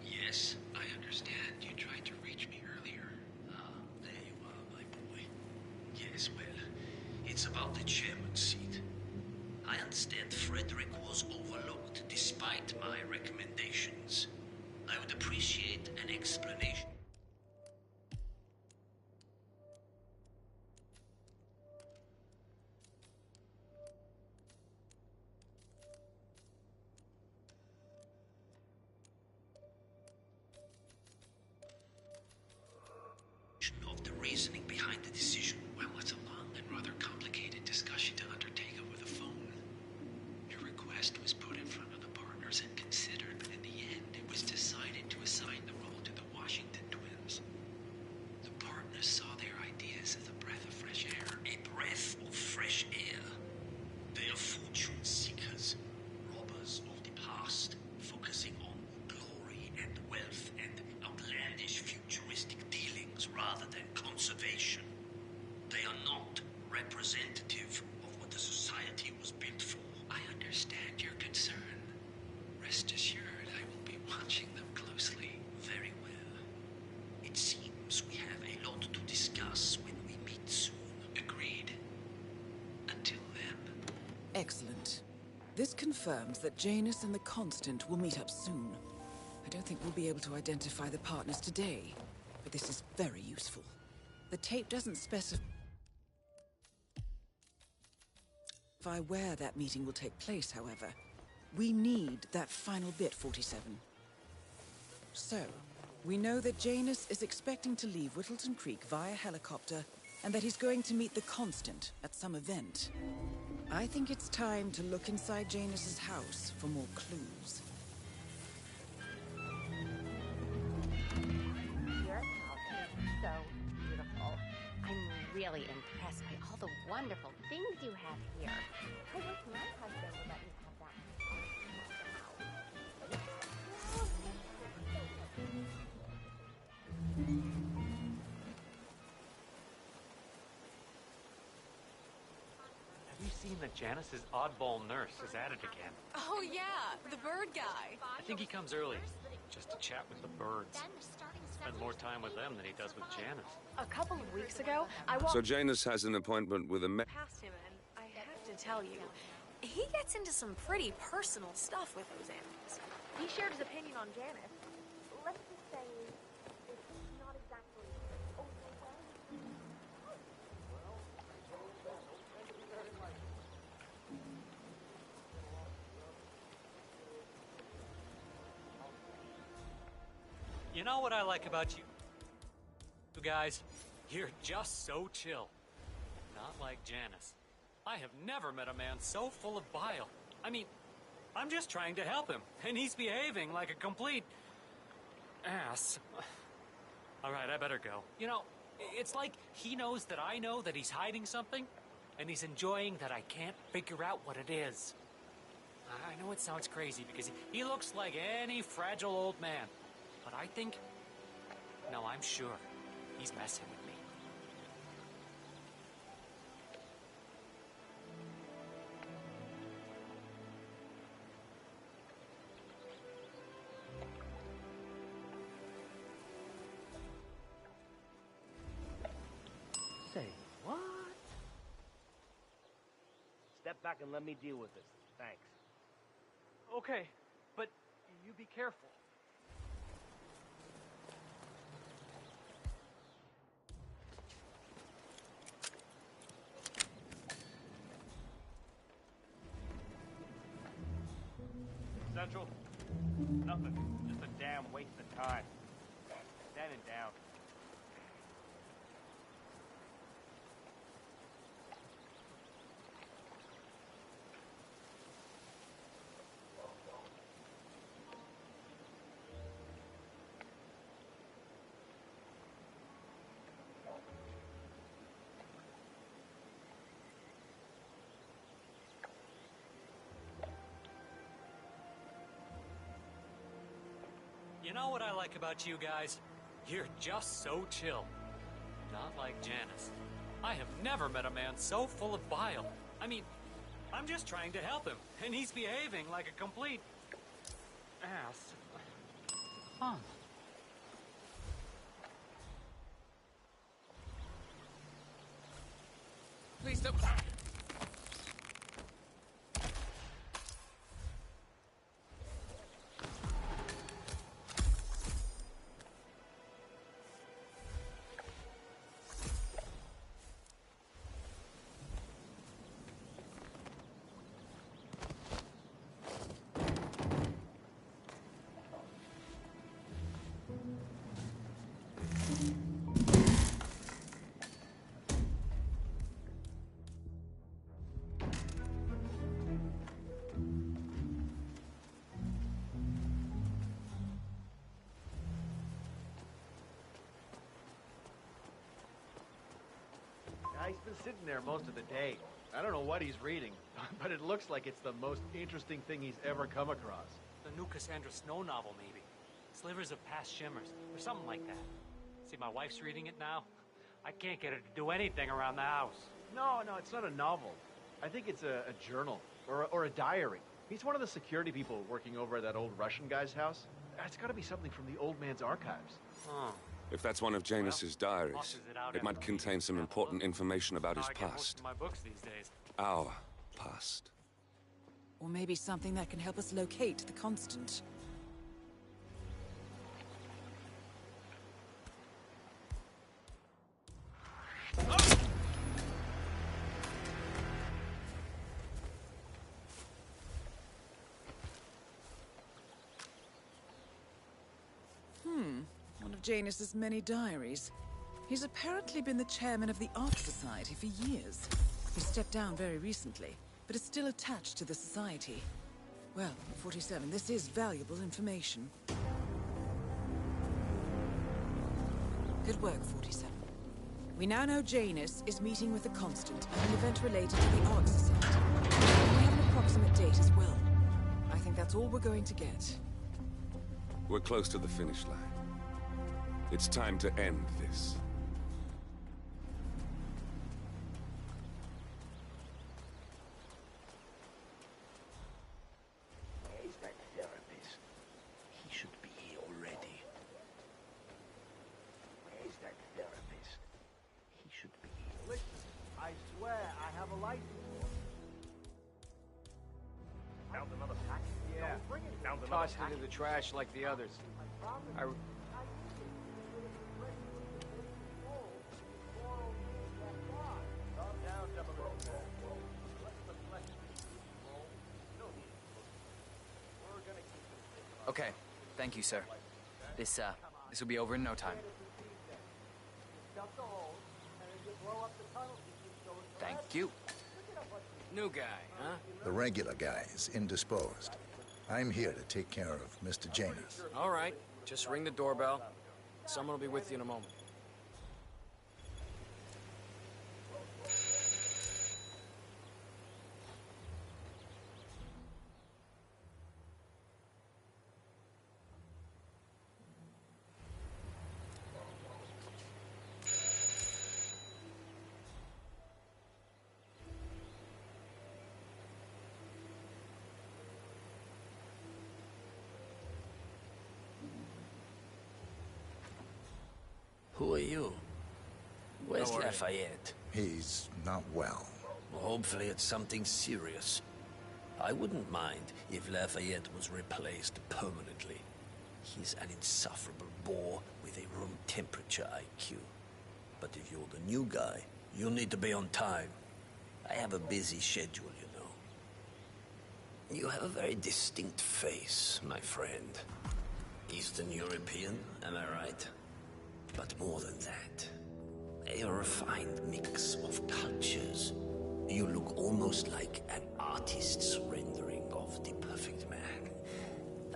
Yes, I understand. You tried to reach me earlier. There you are, my boy. Yes, well, it's about the chairman's seat. I understand Frederick was overlooked despite my recommendations. I would appreciate an explanation. Of the reasoning behind the decision. Well, it's a long and rather complicated discussion to undertake over the phone. Your request was put in front of the partners and considered, but in the end, it was decided to assign the role to the Washington twins. The partners saw their ideas as a breath of fresh air. A breath of fresh air. They are fortune seekers, robbers of the past, focusing on glory and wealth and outlandish futuristic dealings rather than conservation. They are not representative of what the society was built for. I understand your concern. Rest assured, I will be watching them closely. Very well. It seems we have a lot to discuss when we meet soon. Agreed. Until then. Excellent. This confirms that Janus and the Constant will meet up soon. I don't think we'll be able to identify the partners today, but this is very useful. The tape doesn't specify where that meeting will take place, however. We need that final bit, 47. So, we know that Janus is expecting to leave Whittleton Creek via helicopter, and that he's going to meet the Constant at some event. I think it's time to look inside Janus's house for more clues. Your house is so beautiful. I'm really impressed by all the wonderful things you have here. I wish my husband would let me have that Have you seen that Janice's oddball nurse is at it again? Oh yeah, the bird guy. I think he comes early, just to chat with the birds. Spends more time with them than he does with Janice. A couple of weeks ago, I walked So Janus has an appointment with a past him, and I have to tell you, he gets into some pretty personal stuff with those animals. He shared his opinion on Janice. Let's just say it's not exactly You know what I like about you? You guys, you're just so chill. Not like Janice. I have never met a man so full of bile. I mean, I'm just trying to help him, and he's behaving like a complete ass. All right, I better go. You know, it's like he knows that I know that he's hiding something, and he's enjoying that I can't figure out what it is. I know it sounds crazy because he looks like any fragile old man, but I think, no, I'm sure he's messing with me. Say what? Step back and let me deal with this. Thanks. Okay, but you be careful. Central? Nothing. Just a damn waste of time. Standing down. You know what I like about you guys? You're just so chill. Not like Janice. I have never met a man so full of bile. I mean, I'm just trying to help him, and he's behaving like a complete ass. Huh. Please don't. He's been sitting there most of the day. I don't know what he's reading, but it looks like it's the most interesting thing he's ever come across. The new Cassandra Snow novel, maybe. Slivers of Past Shimmers, or something like that. See, my wife's reading it now. I can't get her to do anything around the house. No, it's not a novel. I think it's a journal, or a diary. He's one of the security people working over at that old Russian guy's house. It's gotta be something from the old man's archives. Oh. If that's one of Janus's diaries, it might contain some important information about his I get most past. of my books these days. Our past. Or maybe something that can help us locate the Constant. of Janus's many diaries. He's apparently been the chairman of the Art Society for years. He stepped down very recently, but is still attached to the society. Well, 47, this is valuable information. Good work, 47. We now know Janus is meeting with the Constant at an event related to the Art Society. We have an approximate date as well. I think that's all we're going to get. We're close to the finish line. It's time to end this. Where's that therapist? He should be here already. Where's that therapist? He should be here. Listen, I swear I have a license for it. Found another pack? Yeah. Found another Tossed pack? it in the trash like the others. Okay, thank you, sir. This will be over in no time. Thank you. New guy, huh? The regular guy is indisposed. I'm here to take care of Mr. Janus. All right, just ring the doorbell. Someone will be with you in a moment. Who are you? Where's How are you? Lafayette? He's not well. Well, hopefully it's something serious. I wouldn't mind if Lafayette was replaced permanently. He's an insufferable bore with a room temperature IQ. But if you're the new guy, you'll need to be on time. I have a busy schedule, you know. You have a very distinct face, my friend. Eastern European, am I right? But more than that, a refined mix of cultures. You look almost like an artist's rendering of the perfect man.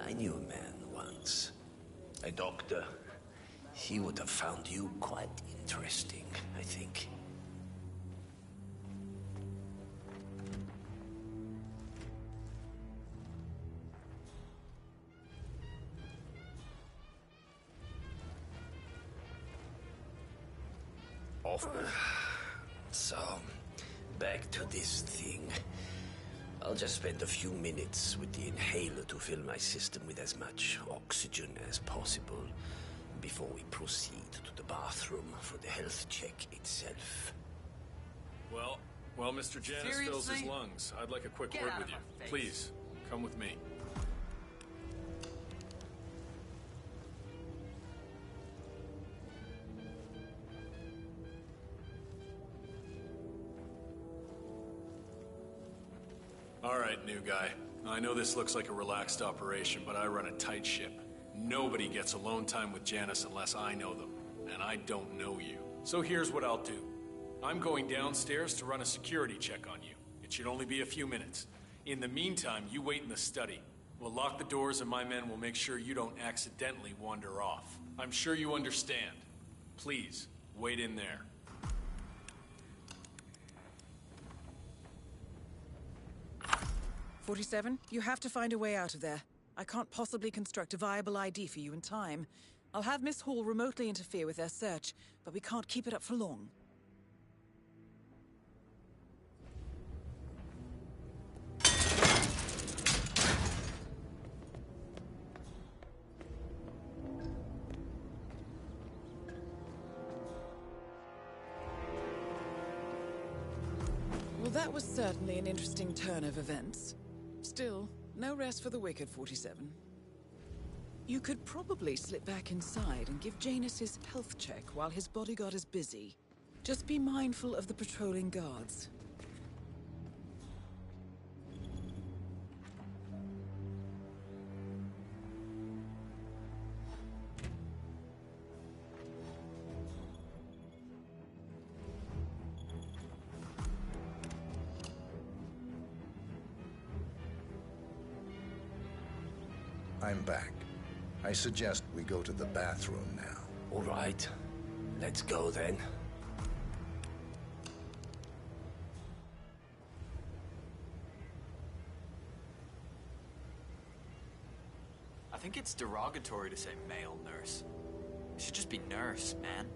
I knew a man once, a doctor. He would have found you quite interesting, I think. So, back to this thing. I'll just spend a few minutes with the inhaler to fill my system with as much oxygen as possible before we proceed to the bathroom for the health check itself. Well, Mr. Janus fills his Seriously? lungs. I'd like a quick Get word out with of you. my face. Please, come with me. All right, new guy. I know this looks like a relaxed operation, but I run a tight ship. Nobody gets alone time with Janus unless I know them, and I don't know you. So here's what I'll do. I'm going downstairs to run a security check on you. It should only be a few minutes. In the meantime, you wait in the study. We'll lock the doors and my men will make sure you don't accidentally wander off. I'm sure you understand. Please, wait in there. "47, you have to find a way out of there. I can't possibly construct a viable ID for you in time. I'll have Miss Hall remotely interfere with their search, but we can't keep it up for long." Well, that was certainly an interesting turn of events. Still, no rest for the wicked, 47. You could probably slip back inside and give Janus his health check while his bodyguard is busy. Just be mindful of the patrolling guards. I'm back. I suggest we go to the bathroom now. All right. Let's go then. I think it's derogatory to say male nurse. It should just be nurse, man.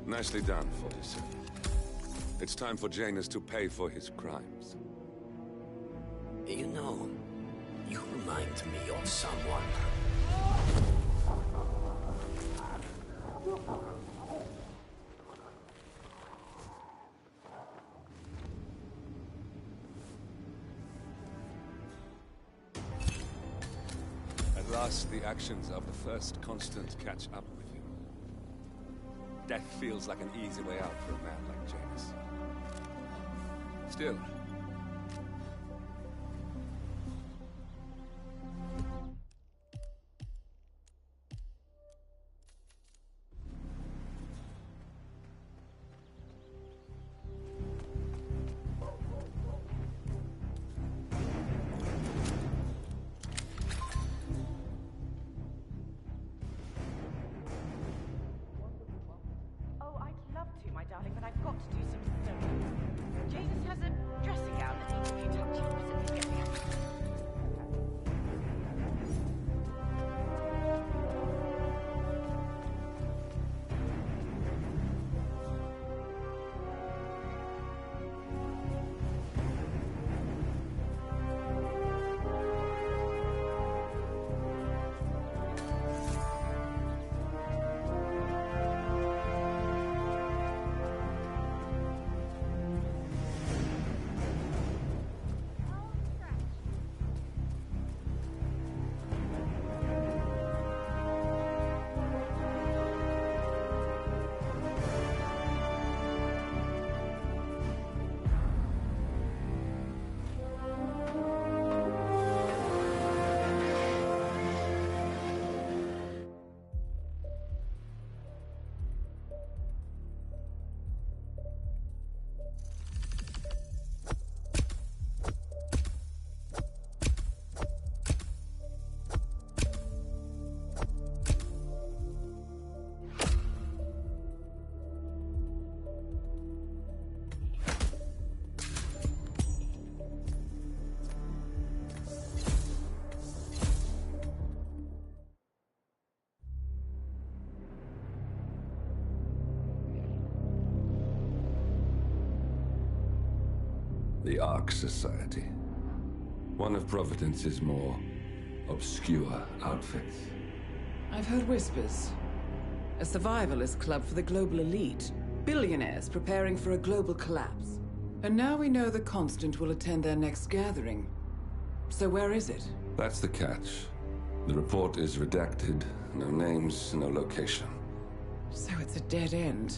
Nicely done, 47. It's time for Janus to pay for his crimes. You know, you remind me of someone. At last, the actions of the first constant catch up with you. Death feels like an easy way out for a man like Janus. Still, Oh, I'd love to, my darling, but I've got to do some sewing. Janus has a dressing gown that needs a few touch-ups, and he's getting it. the Ark Society. One of Providence's more obscure outfits. I've heard whispers. A survivalist club for the global elite. Billionaires preparing for a global collapse. And now we know the Constant will attend their next gathering. So where is it? That's the catch. The report is redacted. No names, no location. So it's a dead end.